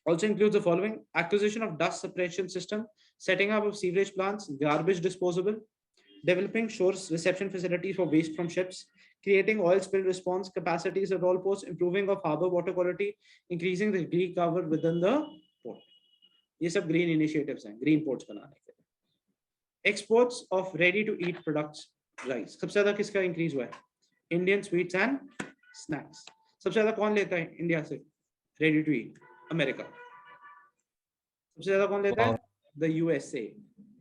Also includes the following: acquisition of dust separation system, setting up of sewage plants, garbage disposal, developing shore reception facilities for waste from ships, creating oil spill response capacities at all ports, improving of harbor water quality, increasing the debris cover within the port. ये सब green initiatives हैं green ports बनाने के लिए. Exports of ready to eat products rise. सबसे ज़्यादा किसका increase हुआ है? Indian sweets and snacks. सबसे ज़्यादा कौन लेता है इंडिया से ready to eat? America. सबसे ज़्यादा कौन लेता है? The USA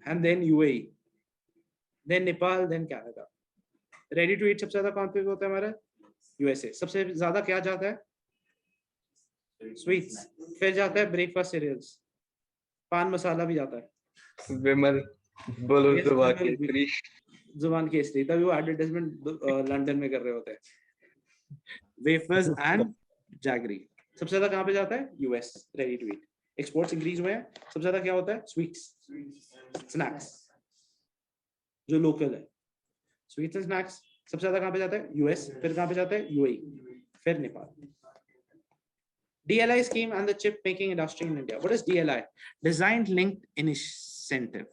and then UAE, then Nepal, then Canada. Ready to eat सबसे ज़्यादा कौन पे होता है हमारा? USA. सबसे ज़्यादा क्या जाता है? Sweets. फिर जाता है breakfast cereals. पान मसाला भी जाता है. विमल बोलो जुबान केसरी. तभी वो एडवर्टाइजमेंट लंदन में कर रहे होते हैं. वेफर्स एंड जैगरी सबसे ज्यादा कहाँ पे जाता है? US. Ready to eat exports increase हुए हैं. सबसे ज्यादा क्या होता है? स्वीट्स, स्नैक्स जो लोकल है. स्वीट्स एंड स्नैक्स सबसे ज्यादा कहाँ पे जाता है? यूएस. फिर कहाँ पे जाता है? यूएई. फिर Nepal. DLI scheme and the chip making industry in India. What is DLI? Design Linked Incentive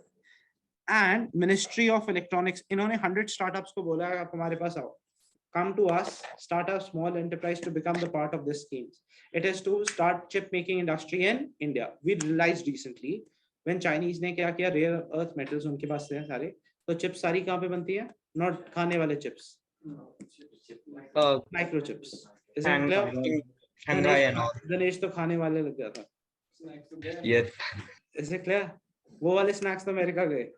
and Ministry of Electronics. इन्होंने 100 startups को बोला है आप हमारे पास आओ. Come to us, start a small enterprise to become the part of this scheme. It is to start chip making industry in India. We realized recently when Chinese ने क्या किया, rare earth metals उनके पास से हैं सारे, तो chips सारी कहाँ पे बनती है? Not खाने वाले chips, microchips. Is it clear? Shanghai and all. Ganesh तो खाने वाले लग गया था. Yes. Is it clear? वो वाले snacks तो अमेरिका गए.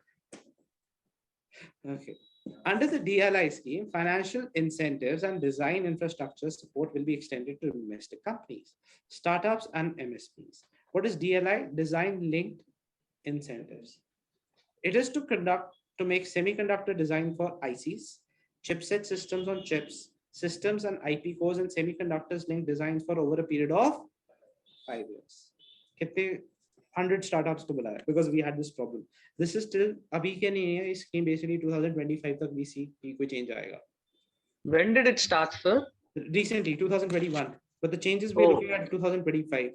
Okay. Under the DLI scheme, financial incentives and design infrastructure support will be extended to domestic companies, startups, and MSPs. What is DLI? Design linked incentives. It is to make semiconductor design for ICs, chipset systems on chips, systems and IP cores and semiconductors linked designs for over a period of 5 years. कितने 100 startups को बुलाया because we had this problem. This is still अभी के नहीं है. Scheme basically 2025 तक we see कि कोई change आएगा. When did it start, sir? Recently 2021, but the changes we're looking at 2025.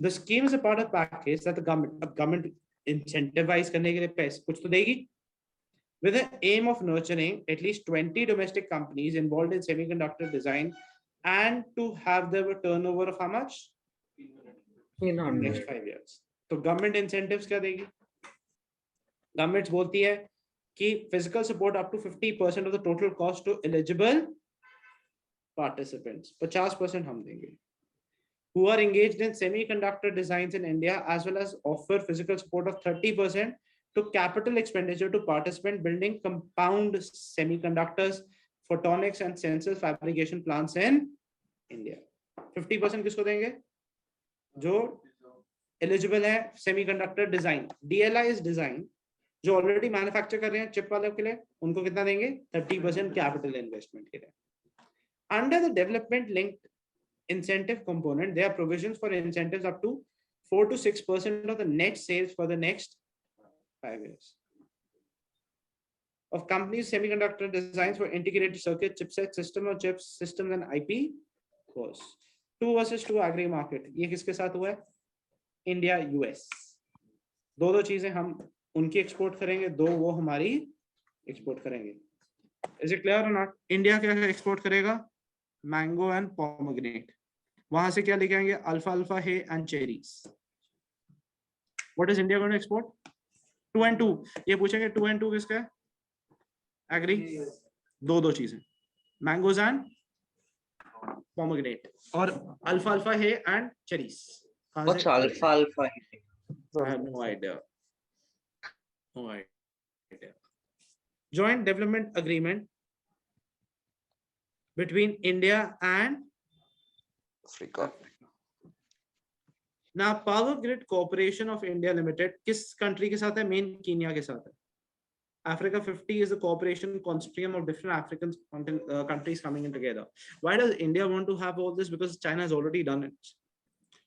The scheme is a part of package that the government incentivize करने के लिए पैसे कुछ तो देगी, with the aim of nurturing at least 20 domestic companies involved in semiconductor design and to have their turnover of how much? In next 5 years. तो government incentives क्या देगी? Government बोलती है कि physical support up to 50% of the total cost to eligible participants. 50% हम देंगे. Who are engaged in semiconductor designs in India, as well as offer physical support of 30% to capital expenditure to participant building compound semiconductors, photonics and sensor fabrication plants in India. 50% किसको देंगे? जो eligible है semiconductor design. DLI is design. जो already manufacture कर रहे हैं chip वालों के लिए, उनको कितना देंगे? 30% capital investment के लिए. Under the development linked incentive component, there are provisions for incentives up to 4 to 6% of the net sales for the next 5 years. Of companies semiconductor designs for integrated circuit, chipset, system of chips, systems and IP course. 2 versus 2 agri market. ये किसके साथ हुआ है? India, US. दो चीजें हम उनकी export करेंगे, दो वो हमारी एक्सपोर्ट करेंगे. Is it clear or not? India क्या एक्सपोर्ट करेगा? Mango and pomegranate. वहां से क्या लेके आएंगे? Alfalfa, hay and cherries. What is India going to export? 2 and 2. ये पूछेंगे 2 and 2 किसका है? Agri. दो चीजें. Mangoes and pomegranate. और alfalfa, hay and cherries. What's alfalfa? I have no idea. No idea. Joint development agreement between India and Africa. Now, Power Grid Corporation of India Limited किस country के साथ है? Main Kenya के साथ है. Africa 50 is a cooperation consortium of different African countries coming in together. Why does India want to have all this? Because China has already done it.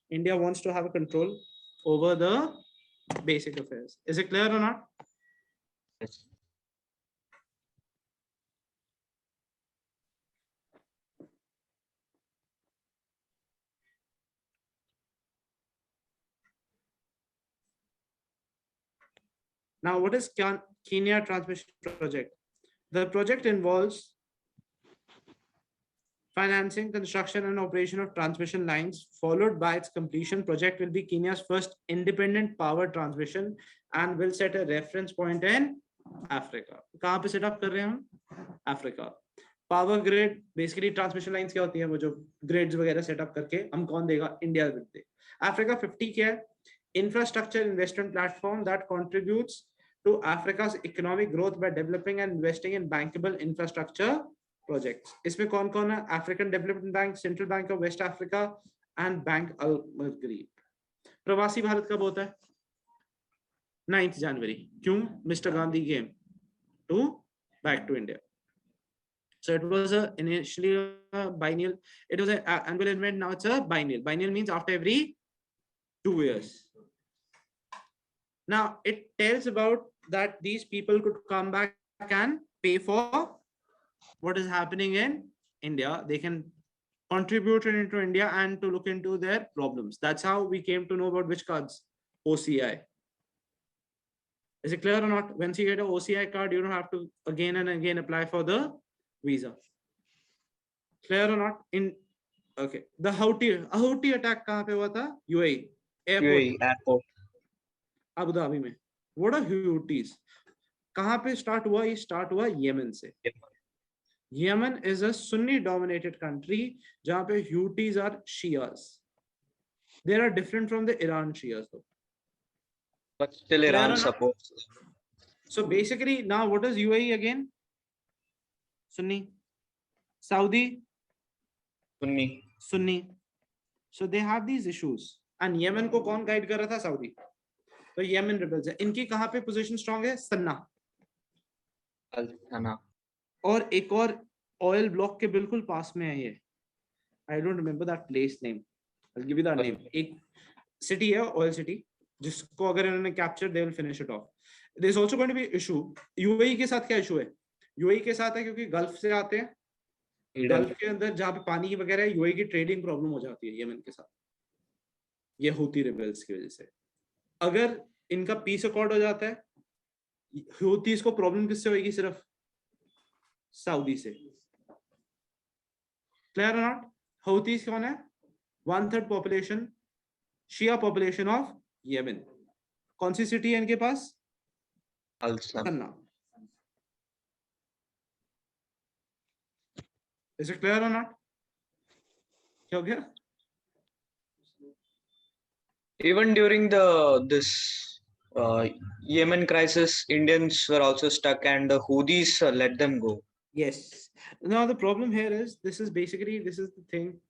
India wants to have a control over the basic affairs. Is it clear or not? Yes. Now, what is Kenya Transmission Project? The project involves financing, construction and operation of transmission lines. Followed by its completion, project will be Kenya's first independent power transmission and will set a reference point in Africa. कहाँ पे setup कर रहे हैं हम? Africa. Power grid, basically transmission lines क्या होती है? वो जो grids वगैरह सेटअप करके हम कौन देगा? India will they. Africa 50 क्या है? Infrastructure investment platform that contributes to Africa's economic growth by developing and investing in bankable infrastructure projects. इसमें कौन-कौन है? African Development Bank, Central Bank of West Africa and Bank Al-Maghrib. प्रवासी भारत कब होता है? 9th January. क्यों? Mr. Gandhi came back to India. So it was initially a biennial. It was an annual event. Now it's a biennial. Biennial means after every 2 years. Now it tells about that these people could come back and pay for what is happening in India. They can contribute into India and to look into their problems. That's how we came to know about which cards? OCI. Is it clear or not? Once you get an OCI card, you don't have to again and again apply for the visa. Clear or not? Okay. The Houthi attack कहाँ पे हुआ था? UAE. Airport. Abu Dhabi में. What are Houthis? कहाँ पे start हुआ? ये start हुआ Yemen से. Yemen is a Sunni dominated country जहाँ पे Houthis are Shias. They are different from the Iran Shias though. But still Iran supports. So basically now what is UAE again? Sunni. Saudi? Sunni. So they have these issues. And Yemen को कौन guide कर रहा था? Saudi. तो Yemen rebels है. इनकी कहाँ पे position strong है? Sanna. और एक और oil block के बिल्कुल पास में है ये. I don't remember that place name. I'll give you that name. एक city है, oil city, जिसको अगर इन्होंने capture, they will finish it off. There is also going to be issue. UAE के साथ क्या issue है? UAE के साथ है क्योंकि गल्फ से आते हैं. गल्फ के अंदर जहाँ पे पानी की वगैरह है, UAE की trading problem हो जाती है येमेन के साथ. ये हूती रिबेल्स की वजह से। अगर इनका पीस अकॉर्ड हो जाता है, हूतीस को प्रॉब्लम किससे होगी? सिर्फ सऊदी से। Clear not? हूतीस कौन है? 1/3 population, Shia population of Yemen. कौन सी सिटी है इनके पास? सन्ना। इज इट क्लियर और नॉट? क्या हो गया? Even during this Yemen crisis, Indians were also stuck, and the Houthis let them go. Yes. Now the problem here is, this is the thing.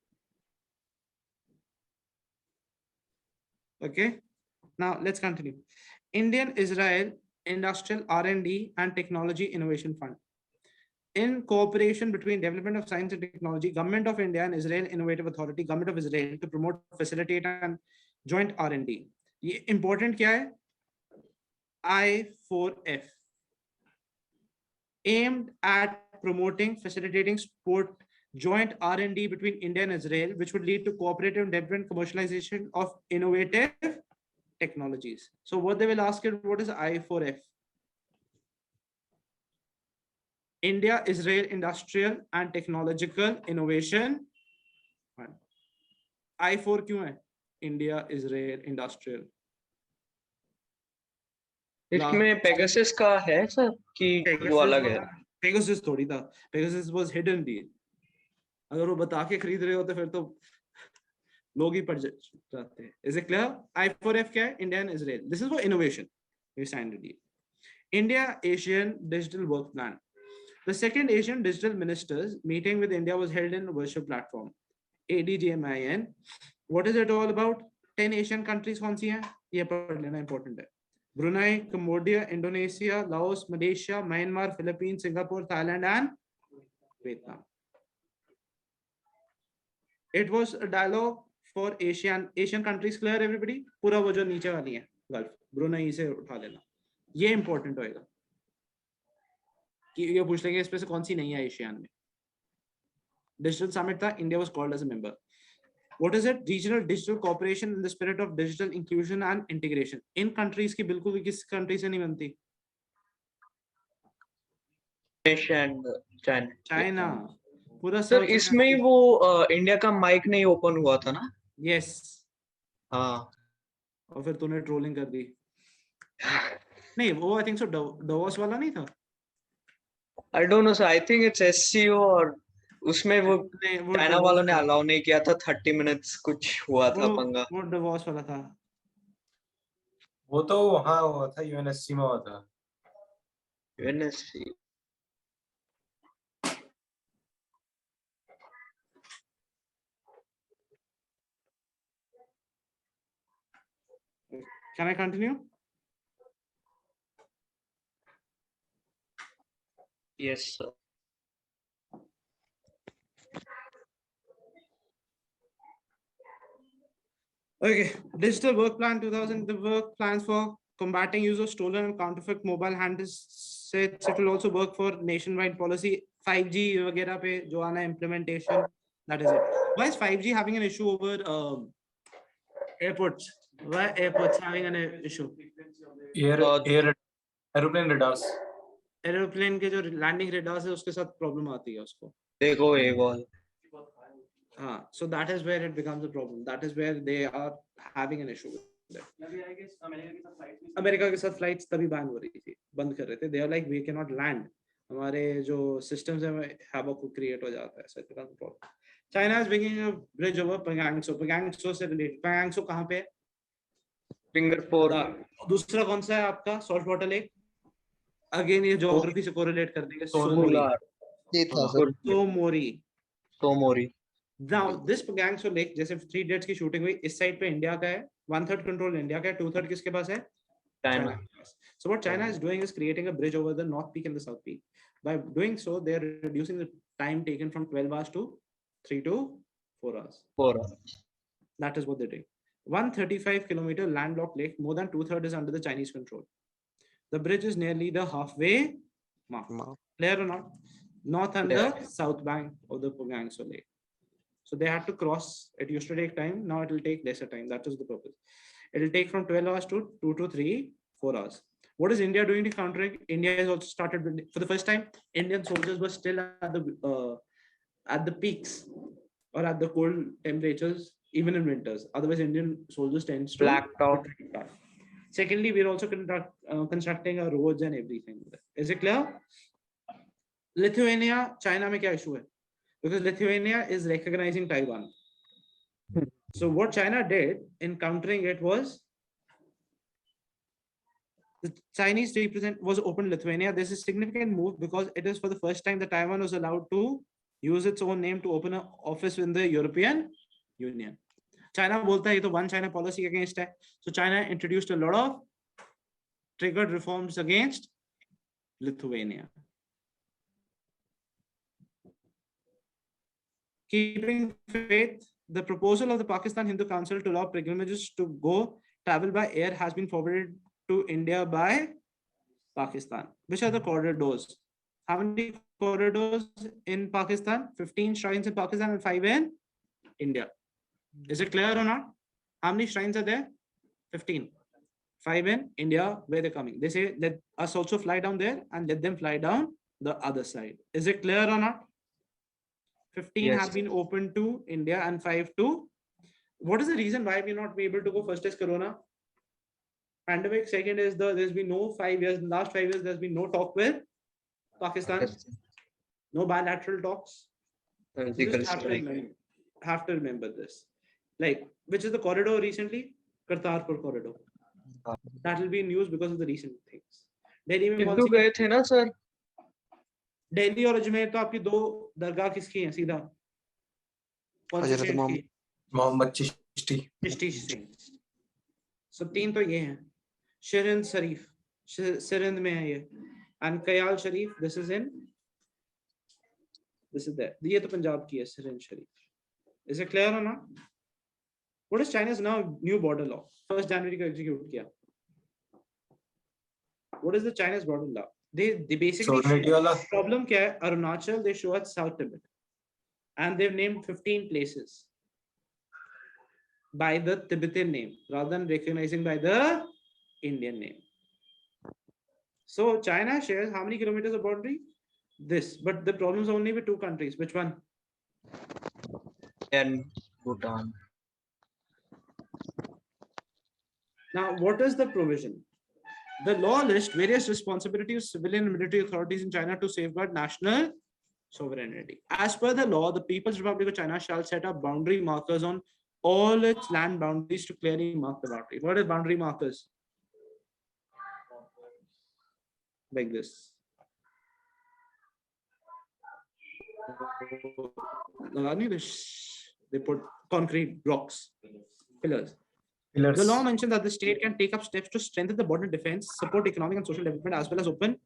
Okay. Now let's continue. Indian Israel Industrial R&D and Technology Innovation Fund. In cooperation between Development of Science and Technology, Government of India and Israel Innovative Authority, Government of Israel, to promote, facilitate and joint R&D. ये important क्या है? I4F. Aimed at promoting, facilitating, support joint R&D between India and Israel, which would lead to cooperative development, commercialization of innovative technologies. So what they will ask is, what is I4F? India Israel Industrial and Technological Innovation Fund. I4 क्यों है? India Israel Industrial. इसमें Pegasus का है sir कि वो अलग है? Pegasus थोड़ी था, Pegasus was hidden deal. अगर वो बता के खरीद रहे हो तो फिर तो लोग ही पड़ जाते हैं. Is it clear? I4F क्या है? India and Israel. This is for innovation. We signed a deal. India Asian Digital Work Plan. The second Asian Digital Ministers meeting with India was held in a virtual platform. ADGMIN. What is it all about? 10 Asian countries कौन सी हैं? ये पढ़ लेना important है. Brunei, Cambodia, Indonesia, Laos, Malaysia, Myanmar, Philippines, Singapore, Thailand, and Vietnam. It was a dialogue for Asian countries. Clear everybody? पूरा वो जो नीचे वाली है गल्फ, ब्रुनई से उठा लेना. ये important होएगा कि ये पूछ लेंगे इस पे से कौन सी नहीं है एशियन में. Digital summit था, India was called as a member. What is it? Regional digital cooperation in the spirit of digital inclusion and integration. In countries की बिल्कुल भी किस country से नहीं बनती? China. पूरा सर इसमें ही वो इंडिया का माइक नहीं ओपन हुआ था ना? Yes. हाँ. और फिर तूने ट्रोलिंग कर दी. नहीं वो I think so Davos वाला नहीं था. I don't know sir. I think it's SCO और उसमें वो चाइना वालों ने अलाउ नहीं किया था. 30 minutes कुछ हुआ था पंगा. वो Davos वाला था. वो तो वहाँ हुआ था, UNSC में हुआ था. UNSC. Can I continue? Yes sir. Okay, Digital Work Plan 2000, the work plans for combating use of stolen and counterfeit mobile handsets. It will also work for nationwide policy. 5G वगैरह पे जो आना implementation, that is it. Why is 5G having an issue over airports? Why airports having an issue? Aeroplane radars. Aeroplane के जो landing radars है उसके साथ problem आती है उसको. देखो ये ball. So that is where it becomes a problem. That is where they are having an issue with it. America के साथ फ्लाइट्स तभी बैन हो रही थी, बंद कर रहे थे. They are like, we cannot land. हमारे जो systems है havoc create हो जाता है. So it becomes a problem. China is bringing a bridge over Pangangso. Pangangso से related. Pangangso कहाँ पे है? सिंगापुर. दूसरा कौन सा है आपका? Salt water lake. Again ये geography से correlate कर देंगे. सोमोरी. Now this Pangangso Lake, जैसे 3 Idiots की शूटिंग हुई, इस साइड पे इंडिया का है, 1/3 कंट्रोल इंडिया का है, 2/3 किसके पास है? China. So what China is doing is creating a bridge over the North Peak and the South Peak. By doing so, they are reducing the time taken from 12 hours to 3 to 4 hours. 4 hours. That is what they're doing. 135-kilometer landlocked lake, more than 2/3 is under the Chinese control. The bridge is nearly the halfway mark. Clear or not? North and the south bank of the Pangangso Lake. So they had to cross. It used to take time. Now it will take lesser time. That is the purpose. It will take from 12 hours to 2 to 3, 4 hours. What is India doing to counter it? India has also started with, for the first time, Indian soldiers were still at the peaks or at the cold temperatures, even in winters. Otherwise, Indian soldiers tend to Blacked out. Secondly, we're also constructing our roads and everything. Is it clear? Lithuania, China में क्या issue है? Because Lithuania is recognizing Taiwan. So what China did in countering it was the Chinese was open Lithuania. This is a significant move because it is for the first time that Taiwan was allowed to use its own name to open an office in the European Union. China बोलता है ये तो one China policy against है. So China introduced a lot of triggered reforms against Lithuania. Keeping faith, the proposal of the Pakistan Hindu Council to allow pilgrimages to go travel by air has been forwarded to India by Pakistan. Which are the corridors? How many corridors in Pakistan? 15 shrines in Pakistan and 5 in India. Is it clear or not? How many shrines are there? 15. 5 in India, where they're coming. They say let us also fly down there and let them fly down the other side. Is it clear or not? 15 Yes. have been opened to India and 5 to. What is the reason why we're not able to go? First is Corona pandemic. Second is there's been no 5 years. In the last 5 years, there's been no talk with Pakistan. No bilateral talks. You just have to remember this. Like, which is the corridor recently? Kartarpur corridor. That will be in news because of the recent things. Delhi में कौन सी गए थे ना sir? Delhi और अजमेर तो आपकी दो दरगाह किसकी हैं सीधा? कौन सी हजरत सेंट की? मोहम्मद चिश्ती। चिश्ती सेंट। सब 3 तो ये हैं. शिरिंद शरीफ सिरिंध में है ये. And Kayal Sharif, this is there. ये तो पंजाब की है सिरिंध शरीफ. Is it clear or not? What is China's now new border law? 1st January को execute किया. What is the China's border law? They basically problem क्या है? Arunachal, they show us South Tibet, and they've named 15 places by the Tibetan name rather than recognizing by the Indian name. So China shares how many kilometers of boundary? This, but the problems only with 2 countries. Which one? And Bhutan. Now, what is the provision? The law lists various responsibilities of civilian and military authorities in China to safeguard national sovereignty. As per the law, the People's Republic of China shall set up boundary markers on all its land boundaries to clearly mark the boundary. What is boundary markers? Like this. They put concrete blocks, pillars. The law mentions that the state can take up steps to strengthen the border defense, support economic and social development, as well as open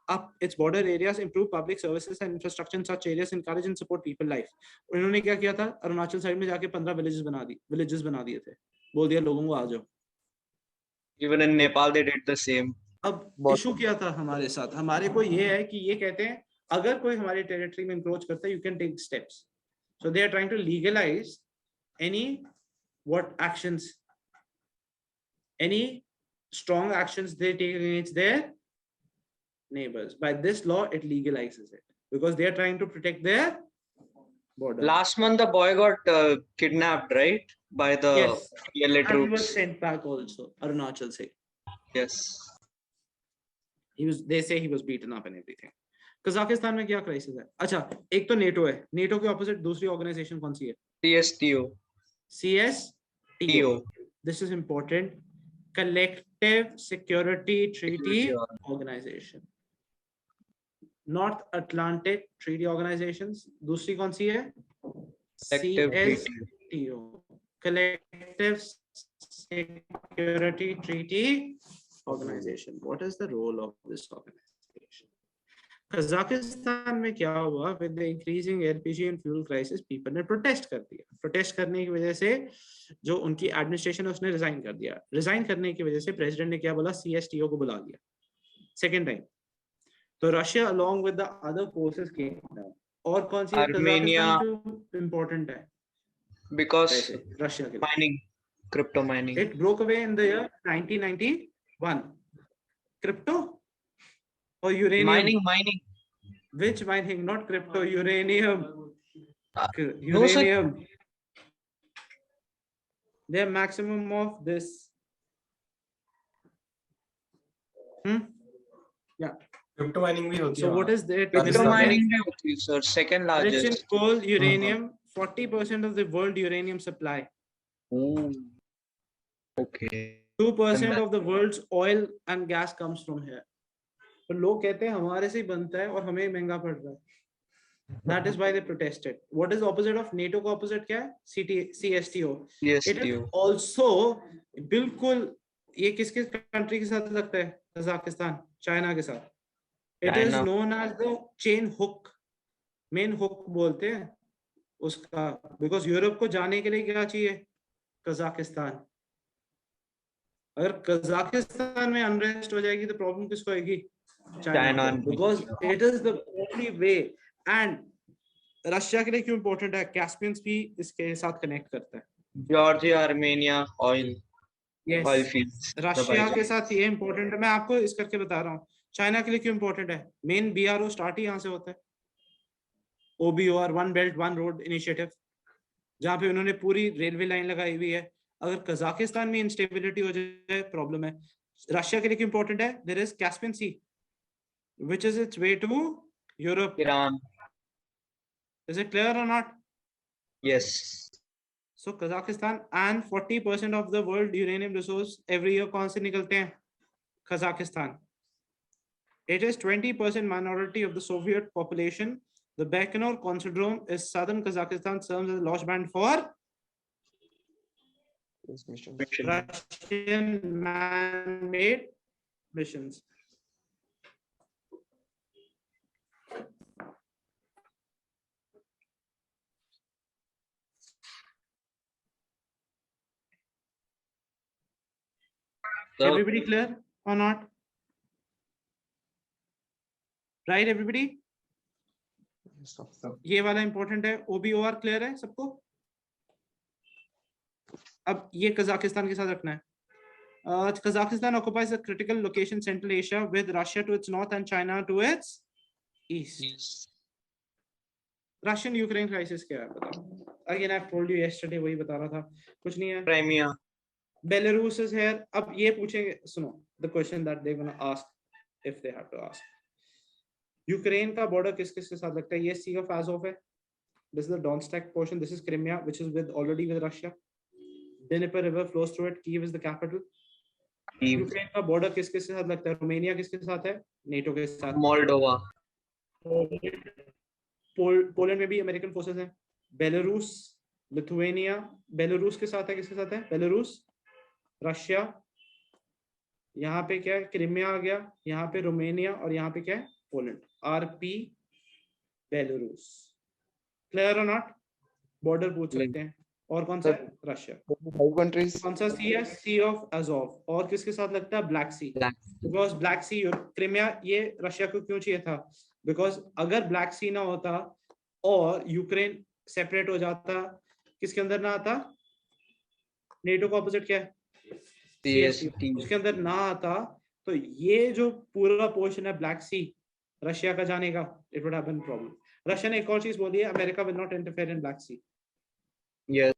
up its border areas, improve public services and infrastructure in such areas, encourage and support people life. उन्होंने क्या किया था? Arunachal side में जाके 15 villages बना दिए थे. बोल दिया लोगों को आ जाओ. Even in Nepal they did the same. अब इशू क्या था हमारे साथ? हमारे को ये है कि ये कहते हैं अगर कोई हमारे टेरिटरी में encroach करता है, you can take steps. So they are trying to legalize any actions, any strong actions they take against their neighbors. By this law, it legalizes it because they are trying to protect their border. Last month the boy got kidnapped, right? By the PLA and he was troops. sent back also. Arunachal say. Yes. They say he was beaten up and everything. Kazakhstan में क्या crisis है? अच्छा, एक तो NATO है. NATO के opposite दूसरी organisation कौन सी है? CSTO. This is important. Collective Security Treaty Organization. North Atlantic Treaty Organizations. दूसरी कौन सी है? CSTO. Collective Security Treaty Organization. What is the role of this organization? Kazakhstan में क्या हुआ? With the increasing LPG and fuel crisis, people ने protest कर दिया. Protest करने की वजह से जो उनकी एडमिनिस्ट्रेशन है उसने रिजाइन कर दिया. रिजाइन करने की वजह से प्रेसिडेंट ने क्या बोला? CSTO को बुला लिया. Second time. तो Russia along with the other forces came down. और कौन सी? Armenia. इम्पोर्टेंट है Because पैसे रशिया के लिए? mining, crypto mining. It broke away in the year 1991. Crypto or uranium? Mining. Which mining? Not crypto, uranium. No, sir. Uranium. Their maximum of this. Yeah. Crypto mining भी होती है So what वहाँ। is there? Crypto mining में होती है, sir. Second Rich in largest. coal, uranium. 40% of the world uranium supply. Ooh. Okay. 2% of the world's oil and gas comes from here. तो लोग कहते हैं हमारे से ही बनता है और हमें महंगा पड़ रहा है. That is why they protested. What is opposite of NATO का opposite क्या है? CSTO. Yes, It is also बिल्कुल ये किस कंट्री के साथ लगता है? कजाकिस्तान, चाइना के साथ. It is China. known as the chain hook. Main hook बोलते हैं उसका, because यूरोप को जाने के लिए क्या चाहिए? कजाकिस्तान. अगर कजाकिस्तान में अनरेस्ट हो जाएगी तो प्रॉब्लम किसको आएगी? China. Because it is the only way. And Russia के लिए क्यों इम्पोर्टेंट है? कैस्पियन भी इसके साथ कनेक्ट करता है. Georgia, Armenia, oil Yes. fields. Russia के साथ ये इम्पोर्टेंट है. मैं आपको इस करके बता रहा हूँ. चाइना के लिए क्यों इम्पोर्टेंट है? मेन BRO स्टार्ट ही यहाँ से होता है. OBOR, one belt one road initiative, जहाँ पे उन्होंने पूरी रेलवे लाइन लगाई हुई है. अगर कजाकिस्तान में इंस्टेबिलिटी हो जाए प्रॉब्लम है. रशिया के लिए क्यों इम्पोर्टेंट है? There is Caspian sea which is its way to Europe. Iran. Is it clear or not? Yes. So Kazakhstan and 40% of the world uranium resource every year कौन से निकलते हैं? Kazakhstan. It is 20% minority of the Soviet population. The Baikonur Considrome is southern Kazakhstan, serves as a launch band for Russian man-made missions. So, Everybody clear or not? Right, everybody? ये वाला important है. OBOR clear है सबको? अब ये Kazakhstan के साथ रखना है. Kazakhstan occupies a critical location in Central Asia with Russia to its north and China to its east. Russian Ukraine crisis क्या है बताओ? Again I've told you yesterday, वही बता रहा था. कुछ नहीं है. Crimea. Belarus is here. अब ये पूछेंगे, सुनो, the question that they're gonna ask if they have to ask. Ukraine का बॉर्डर किस किस के साथ लगता है? ये सी ऑफ Azov है. This is the Donetsk portion. This is Crimea, which is already with Russia. Dnieper River flows through it. Kyiv is the capital. Ukraine का बॉर्डर किस किस के साथ लगता है? रोमानिया किसके साथ है? नेटो के साथ. Moldova. पोलैंड में भी अमेरिकन फोर्सेस हैं. बेलारूस, लिथुआनिया, बेलारूस के साथ है. किसके साथ है? Belarus, Russia. यहाँ पे क्या है? क्रिमिया आ गया. यहाँ पे रोमानिया और यहाँ पे क्या है? पोलैंड. RP Belarus. क्लियर और नॉट? बॉर्डर पूछ सकते हैं. और कौन सा है? रशिया. 5 countries. कौन सा सी है? Sea of Azov. और किसके साथ लगता है? Black sea. Because black sea, Crimea ये रशिया को क्यों चाहिए था? बिकॉज अगर ब्लैक सी ना होता और यूक्रेन सेपरेट हो जाता, किसके अंदर ना आता? नेटो का ऑपोजिट क्या है? CSTO. उसके अंदर ना आता तो ये जो पूरा पोर्शन है ब्लैक सी रशिया का जाने का, it would have been problem. Russia ने एक और चीज बोली है, America will not interfere in black sea. Yes.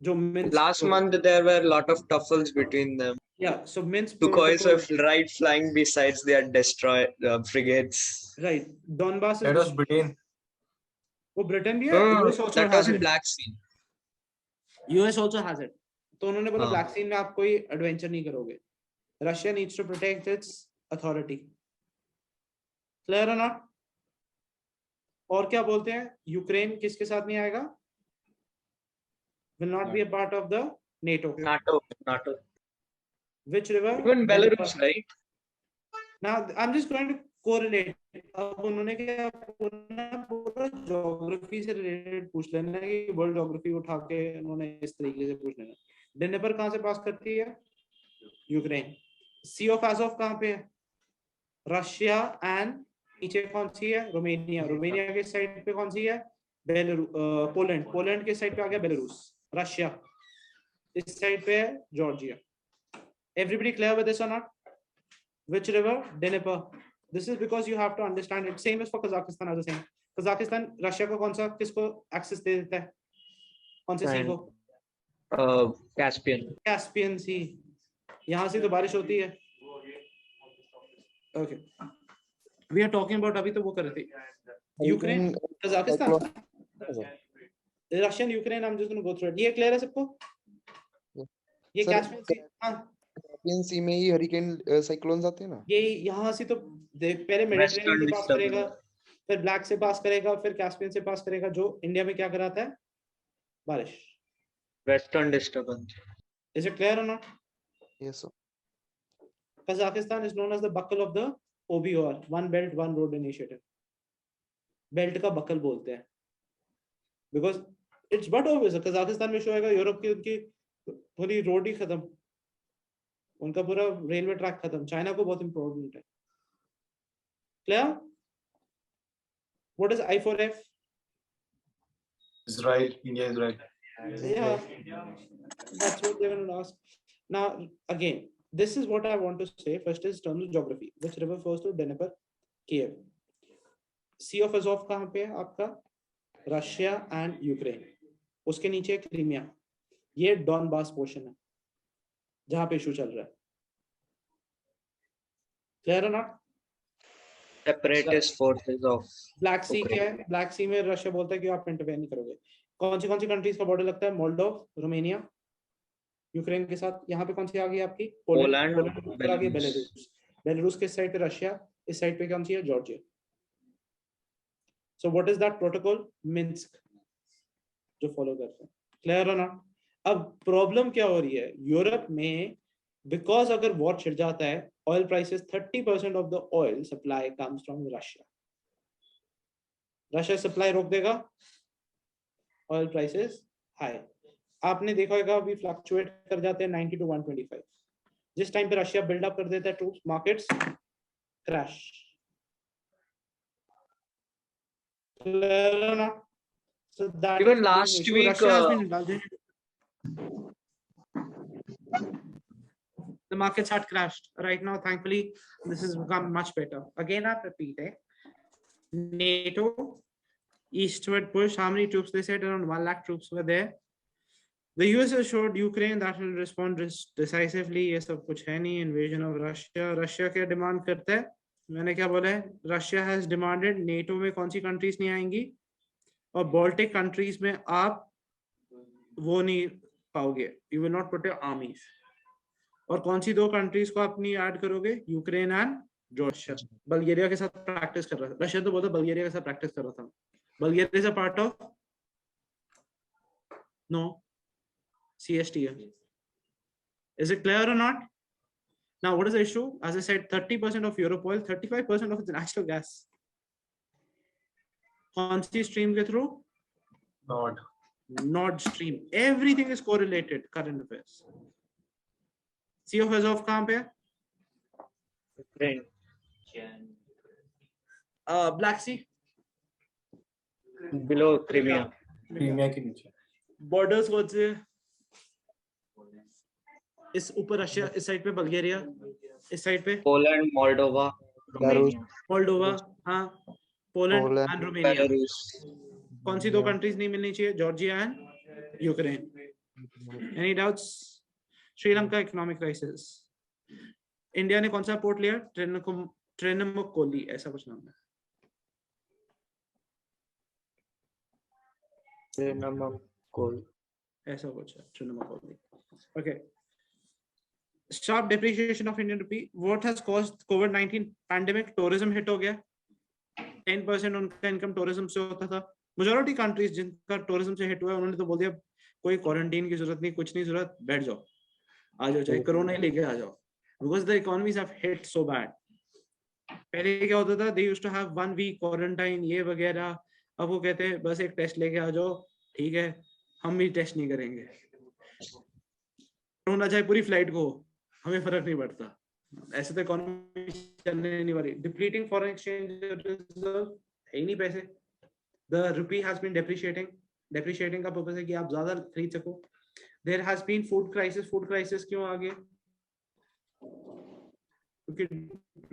जो Minsk Last month there were a lot of tussles between them. Yeah, so Minsk Sukhoi were right flying besides their destroy frigates. Right. Donbass That is was Britain. वो Britain भी है. US also That was has in it. Black Sea. US also has it. तो उन्होंने बोला हाँ. Black सी में आप कोई एडवेंचर नहीं करोगे. Russia needs to protect its authority. Clear or not? और क्या बोलते हैं? यूक्रेन किसके साथ नहीं आएगा? Will not be a part of the NATO. NATO. Which river? Even Belarus, right? Now I'm just going to correlate. अब उन्होंने क्या पूरा ज्योग्राफी से रिलेटेड पूछ लेना है कि वर्ल्ड ज्योग्राफी उठा के उन्होंने इस तरीके से पूछ लेना. डिनेपर कहाँ से पास करती है? यूक्रेन. सी ऑफ Azov कहाँ पे है? रशिया. एंड नीचे कौन सी है? रोमानिया. रोमानिया के साइड पे कौन सी है? पोलैंड, पोलैंड के साइड पे आ गया बेलारूस, रशिया इस साइड पे है Georgia. Everybody clear with this or not? Which river? Dnieper. This is because you have to understand it. Same is for Kazakhstan as the same. Kazakhstan Russia को कौन सा किसको access दे देता है? कौन से सी को? कैस्पियन. कैस्पियन सी. यहाँ से तो बारिश होती है. Okay. We are talking about अभी तो वो कर रहे थे. Ukraine, Kazakhstan, Russian, Ukraine. I'm just going to go through it. ये क्लियर है सबको? ये कैस्पियन सी. हाँ. कैस्पियन सी में ही हरिकेन साइक्लोन्स आते हैं ना. ये यहाँ से तो पहले मेडिटेरेनियन से पास करेगा, फिर ब्लैक से पास करेगा, फिर कैस्पियन से पास करेगा, जो इंडिया में क्या कराता है? बारिश. Western disturbance. Is it clear or not? Yes sir. Kazakhstan is known as the buckle of the OBOR, One Belt One Road Initiative. Belt का बकल बोलते हैं because it's but obvious. Kazakhstan में show होगा Europe की उनकी पूरी road ही खत्म, उनका पूरा रेलवे ट्रैक खत्म. चाइना को बहुत इंपॉर्टेंट है. Clear? What is I4F? Israel, India, Israel. Yeah, that's what they're going to ask. Now again, this is what I want to say. First is terms of geography. Which river flows through Dnieper? Kiev. Sea of Azov कहाँ पे है आपका? Russia and Ukraine. उसके नीचे Crimea. ये Donbas portion है जहां पे इशू चल रहा है. क्लियर है ना? सेपरेटिस्ट फोर्सेस ऑफ ब्लैक सी क्या है? ब्लैक सी में रशिया बोलता है कि आप इंटरवेन नहीं करोगे. कौन सी कंट्रीज का बॉर्डर लगता है? मोल्डोव, रोमानिया, यूक्रेन के साथ. यहाँ पे कौन सी आ गई आपकी? पोलैंड. आ गई बेलारूस. बेलारूस के साइड पे रशिया, इस साइड पे कौन सी है? Georgia. So what is that protocol? Minsk जो फॉलो करते हैं. क्लियर है ना? अब प्रॉब्लम क्या हो रही है यूरोप में? बिकॉज अगर वॉर छिड़ जाता है, oil prices 30% of the oil supply comes from Russia. Russia supply रोक देगा, ऑयल प्राइसेस हाई. आपने देखा होगा अभी फ्लक्चुएट कर जाते हैं 90 to 125. जिस टाइम पे रशिया बिल्डअप कर देता है troops, markets crash. So that even last week Russia has been indulging. The markets had crashed. Right now, thankfully, this has become much better. Again, I repeat, NATO eastward push. How many troops? They said around 1 lakh troops were there. The US assured Ukraine that will respond decisively. ये सब कुछ है नहीं. Invasion of Russia. Russia क्या demand करता है? मैंने क्या बोला है? Russia has demanded NATO में कौन सी countries नहीं आएंगी, और Baltic countries में आप वो नहीं पाओगे. You will not put your armies. और कौन सी 2 countries को आप नहीं ऐड करोगे? Ukraine and Georgia. बल्गेरिया के साथ प्रैक्टिस कर रहा था. रशिया तो बोलता बल्गेरिया के साथ प्रैक्टिस कर रहा था. Bulgaria is a part of no CST. Is it clear or not? Now, what is the issue? As I said, 30% of Europe oil, 35% of its natural gas. कौन सी stream के through? Nord Stream. Everything is correlated. Current affairs. Sea of Azov कहाँ पे है? Ukraine. Black Sea. Below Crimea. Crimea के नीचे. Borders कौन से? इस ऊपर रशिया, इस साइड पे बल्गेरिया, इस साइड पे पोलैंड, मोल्डोवा, रोमानिया. मोल्डोवा. हाँ, पोलैंड एंड रोमानिया. बेलारूस. कौन सी 2 कंट्रीज नहीं मिलनी चाहिए? Georgia and Ukraine. Any doubts? Sri Lanka economic crisis. India ने कौन सा पोर्ट लिया? ट्रेनमोकोली, ऐसा कुछ नाम है. ऐसा कुछ है, ट्रेनमोकोली. Okay. Sharp depreciation of Indian rupee. What has caused COVID-19 pandemic? Tourism hit हो गया. 10% उनका इनकम टूरिज्म से होता था. मेजॉरिटी कंट्रीज जिनका टूरिज्म से हिट हुआ है, उन्होंने तो बोल दिया कोई क्वारंटाइन की जरूरत नहीं, कुछ नहीं जरूरत, बैठ जाओ, आ जाओ, चाहे कोरोना ही लेके आ जाओ. Because the economies have hit so bad. पहले क्या होता था? They used to have 1 week quarantine ये वगैरह. अब वो कहते हैं बस एक टेस्ट लेके आ जाओ, ठीक है, हम भी टेस्ट नहीं करेंगे, होना चाहे पूरी फ्लाइट को, हमें फर्क नहीं पड़ता. ऐसे तो इकोनॉमी चलने नहीं वाली. डिप्लीटिंग फॉरेन एक्सचेंज रिजर्व है ही नहीं पैसे. the rupee has been depreciating का purpose है कि आप ज़्यादा खरीद सको. There has been food crisis क्यों आ गया? क्योंकि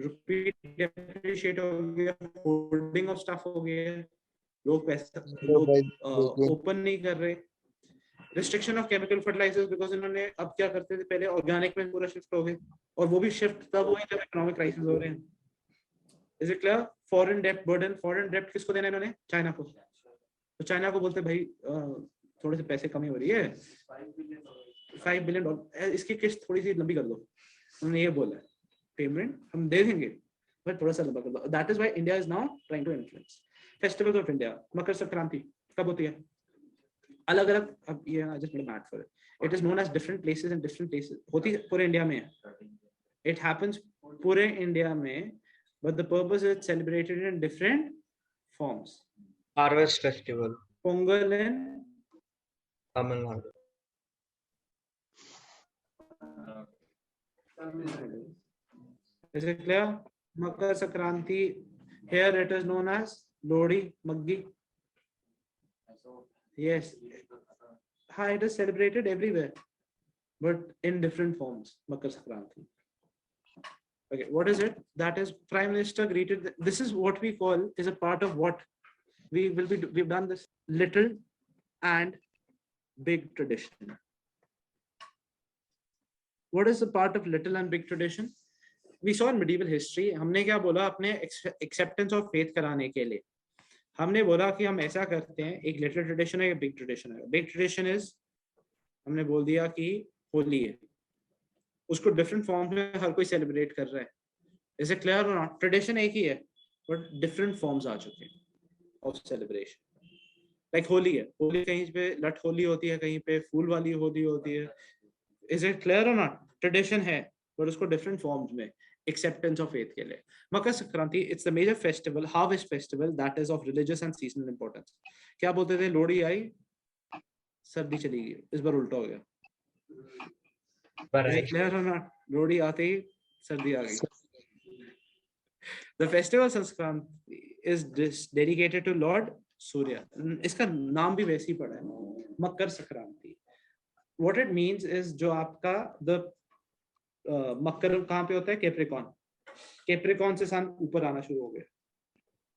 rupee depreciate हो गया, hoarding of stuff हो गया, लोग open नहीं कर रहे. Restriction of chemical fertilizers because इन्होंने अब क्या करते थे, पहले ऑर्गेनिक में पूरा शिफ्ट हो गए, और वो भी शिफ्ट तब हुआ जब इकोनॉमिक क्राइसिस हो रहे हैं. Is it clear? Foreign debt burden, foreign debt किसको देना है इन्होंने? चाइना को. तो चाइना को बोलते भाई थोड़े से पैसे कमी हो रही है, $5 billion, इसकी किस्त थोड़ी सी लंबी कर दो. उन्होंने ये बोला है, पेमेंट हम दे देंगे बट थोड़ा सा लंबा कर दो. That is why India is now trying to influence. Festivals of India, Makar Sankranti कब होती है? अलग अलग, अब ये I just made a map for it. It is known as different places and different places. होती पूरे इंडिया में है. It happens पूरे इंडिया में, but the purpose is celebrated in different forms. Harvest festival. Pongal in Tamil Nadu. Is it clear? Makar Sankranti, here it is known as Lodi, Maggi. Yes. Hi, it is celebrated everywhere, but in different forms. Makar Sankranti. Okay, what is it? That is Prime Minister greeted. This is what we call is a part of what we will be. We've done this little and big tradition. What is the part of little and big tradition? We saw in medieval history. हमने क्या बोला अपने acceptance of faith कराने के लिए? हमने बोला कि हम ऐसा करते हैं, एक लिटिल ट्रेडिशन है, एक बिग ट्रेडिशन है. बिग ट्रेडिशन इज हमने बोल दिया कि होली है, उसको डिफरेंट फॉर्म में हर कोई सेलिब्रेट कर रहा है. इज इट क्लियर और नॉट? ट्रेडिशन एक ही है बट डिफरेंट फॉर्म्स आ चुके हैं ऑफ सेलिब्रेशन. लाइक होली है, होली कहीं पे लट होली होती है, कहीं पे फूल वाली होली होती है. इज इट क्लियर और नॉट? ट्रेडिशन है बट उसको डिफरेंट फॉर्म्स में acceptance of faith के लिए. Makar Sankranti, it's the major festival, harvest festival that is of religious and seasonal importance. क्या बोलते थे? लोहड़ी आई, सर्दी चली गई. इस बार उल्टा हो गया. Clear or not? लोहड़ी आते ही सर्दी आ गई. The festival Sankranti is dedicated to Lord Surya. इसका नाम भी वैसे ही पड़ा है, Makar Sankranti. What it means is जो आपका the मकर कहाँ पे होता है? कैप्रिकॉन. कैप्रिकॉन से सन ऊपर आना शुरू हो गया.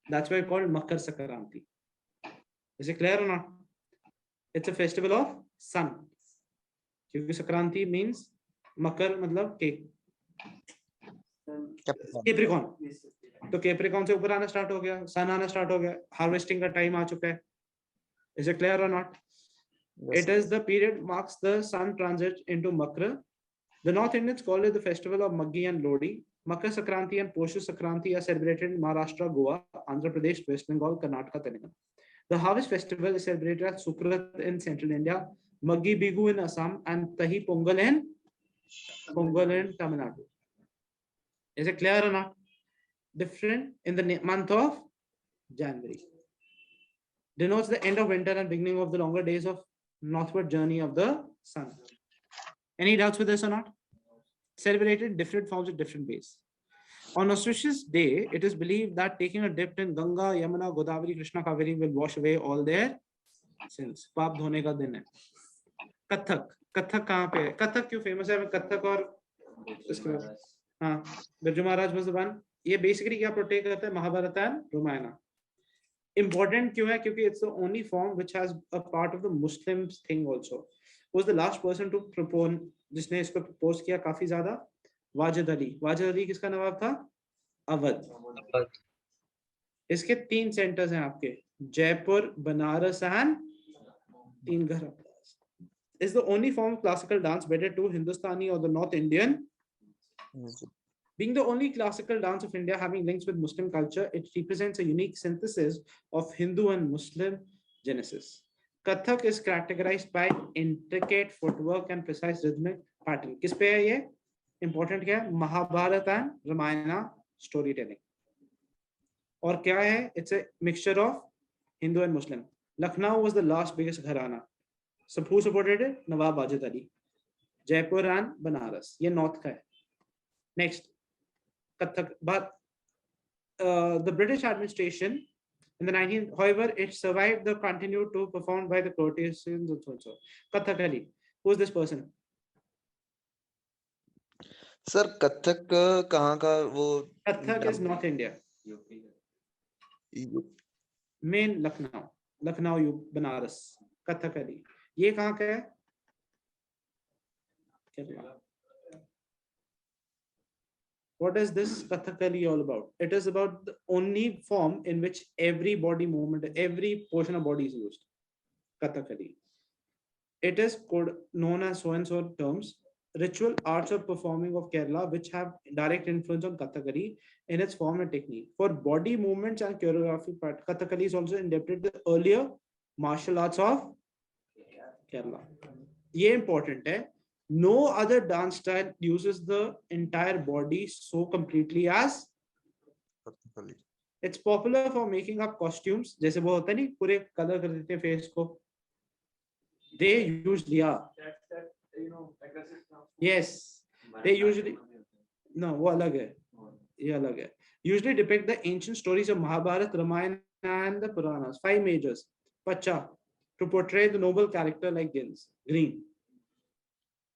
That's why called Makar Sankranti. Is it clear or not? It's a festival of sun. क्योंकि संक्रांति means मकर मतलब कैप्रिकॉन. तो कैप्रिकॉन से ऊपर आना स्टार्ट हो गया, सन आना स्टार्ट हो गया, हार्वेस्टिंग का टाइम आ चुका है. Is it clear or not? It is the period marks the sun transit into Makra. The North Indians call it the festival of Maggi and Lodi. Makar Sankranti and Poshu Sankranti are celebrated in Maharashtra, Goa, Andhra Pradesh, West Bengal, Karnataka, Telangana. The harvest festival is celebrated at Sukrat in central India, Maggi Bihu in Assam, and Tahi Pongal in Tamil Nadu. Is it clear or not? Different in the month of January. Denotes the end of winter and beginning of the longer days of northward journey of the sun. Any doubts with this or not? Celebrated in different forms in different ways. On auspicious day, it is believed that taking a dip in Ganga, Yamuna, Godavari, Krishna, Kaveri will wash away all their sins. पाप धोने का दिन है. कथक, कथक कहाँ पे है? कथक क्यों famous है? कथक और इसके बाद हाँ बिरजू महाराज मजबान. ये बेसिकली क्या प्रोटेक्ट करता है? महाभारत एंड रामायण. Important क्यों है? क्योंकि it's the only form which has a part of the Muslims thing also. Was the last person to propose, जिसने इसको propose किया काफी ज्यादा? वाजिद अली. वाजिद अली किसका नवाब था? अवध. इसके 3 सेंटर्स हैं आपके, जयपुर, बनारस एंड 3 घर. Is the only form of classical dance wedded to Hindustani or the North Indian. Being the only classical dance of India having links with Muslim culture, it represents a unique synthesis of Hindu and Muslim genesis. Kathak is categorized by intricate footwork and precise rhythmic pattern. किस पे है ये? Important क्या है? Mahabharat and Ramayan storytelling. और क्या है? It's a mixture of Hindu and Muslim. Lucknow was the last biggest gharana. So who supported it? Nawab Wajid Ali. Jaipur and Banaras. ये north का है. Next, Kathak. But the British administration In the 19th, however, it survived the continued to performed by the courtesans and so and so. Kathakali. Who is this person? Sir Kathak कहाँ का वो Kathak is North India. Main Lucknow, you Banaras. Kathakali. ये कहाँ का है? Kerala. What is this Kathakali all about? It is about the only form in which every body movement, every portion of body is used. Kathakali. It is known as so and so terms. Ritual arts of performing of Kerala, which have direct influence on Kathakali in its form and technique. For body movements and choreography, Kathakali is also indebted to the earlier martial arts of Kerala. Ye important hai. No other dance style uses the entire body so completely as Kathakali it's popular for making up costumes. जैसे वो होता नहीं पूरे colour कर देते हैं face को. They usually yes, they usually no वो अलग है, ये अलग है. Usually depict the ancient stories of Mahabharata, Ramayana, and the Puranas. 5 majors. Pacha, to portray the noble character like green.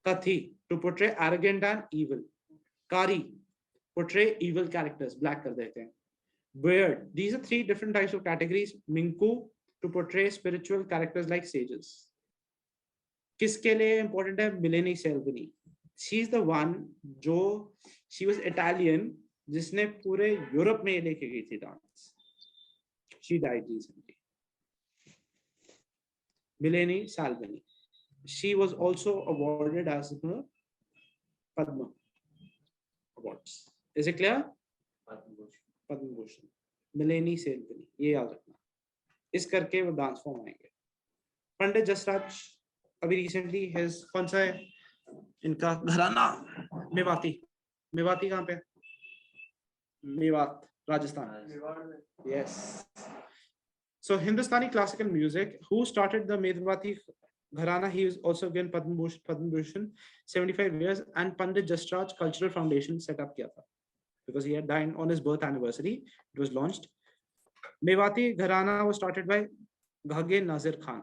Kathi, to portray arrogant and evil. Kari, portray evil characters, black kar dete hain. Beard, these are 3 different types of categories. Minku, to portray spiritual characters like sages. किसके लिए important है? Mileni Selvini. She is the one जो she was Italian जिसने पूरे Europe में लेके गई थी dance. She died recently. Mileni Salvini. She was also awarded as the Padma Awards. Is it clear? Padma Bhushan. Mileni Salvini. ये याद रखना. इस करके वो डांस फॉर्म आएंगे. पंडित जसराज अभी रिसेंटली हिज कौन सा है इनका घराना? मेवाती कहाँ पे? Mewat, Rajasthan. Yes. So Hindustani classical music. Who started the Mevati Gharana? He was also given Padma Bhushan, 75 years, and Pandit Jasraj Cultural Foundation set up kiya tha because he had died on his birth anniversary. It was launched. Mevati Gharana was started by Ghage Nazir Khan.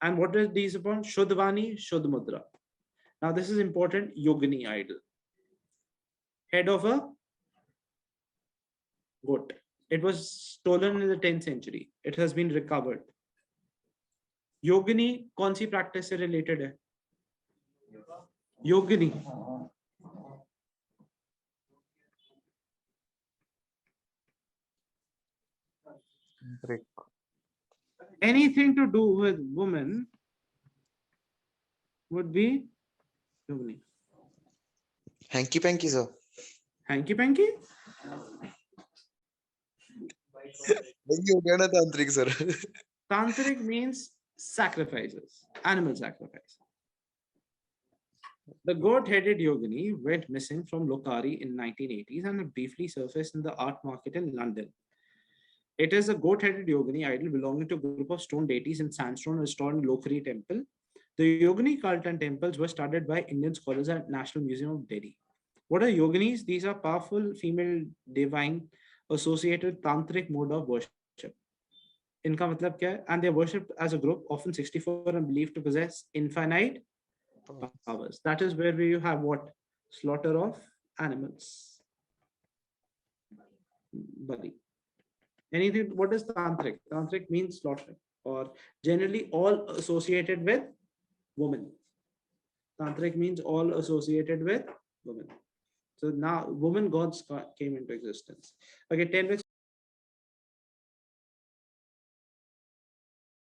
And what is these upon? Shuddhvani, Shuddh Mudra. Now this is important. Yogini idol. Head of a goat. It was stolen in the 10th century. It has been recovered. Yogini कौन सी practice से related है? Yogini. Anything to do with women would be Yogini. Hanky panky sir. Hanky panky? नहीं हो गया ना तांत्रिक sir. Tantric means sacrifices, animal sacrifice. The goat-headed yogini went missing from Lokari in 1980s and briefly surfaced in the art market in London. It is a goat-headed yogini idol belonging to a group of stone deities in sandstone restored in Lokari temple. The yogini cult and temples were studied by Indian scholars at National Museum of Delhi. What are yoginis? These are powerful female divine associated tantric mode of worship. इनका मतलब क्या है? And they are worshipped as a group, often 64, and believed to possess infinite powers. That is where you have what? Slaughter of animals. Bali. Anything, what is tantric? Tantric means slaughter, or generally all associated with women. Tantric means all associated with women. So now woman gods came into existence. Okay, 10 minutes.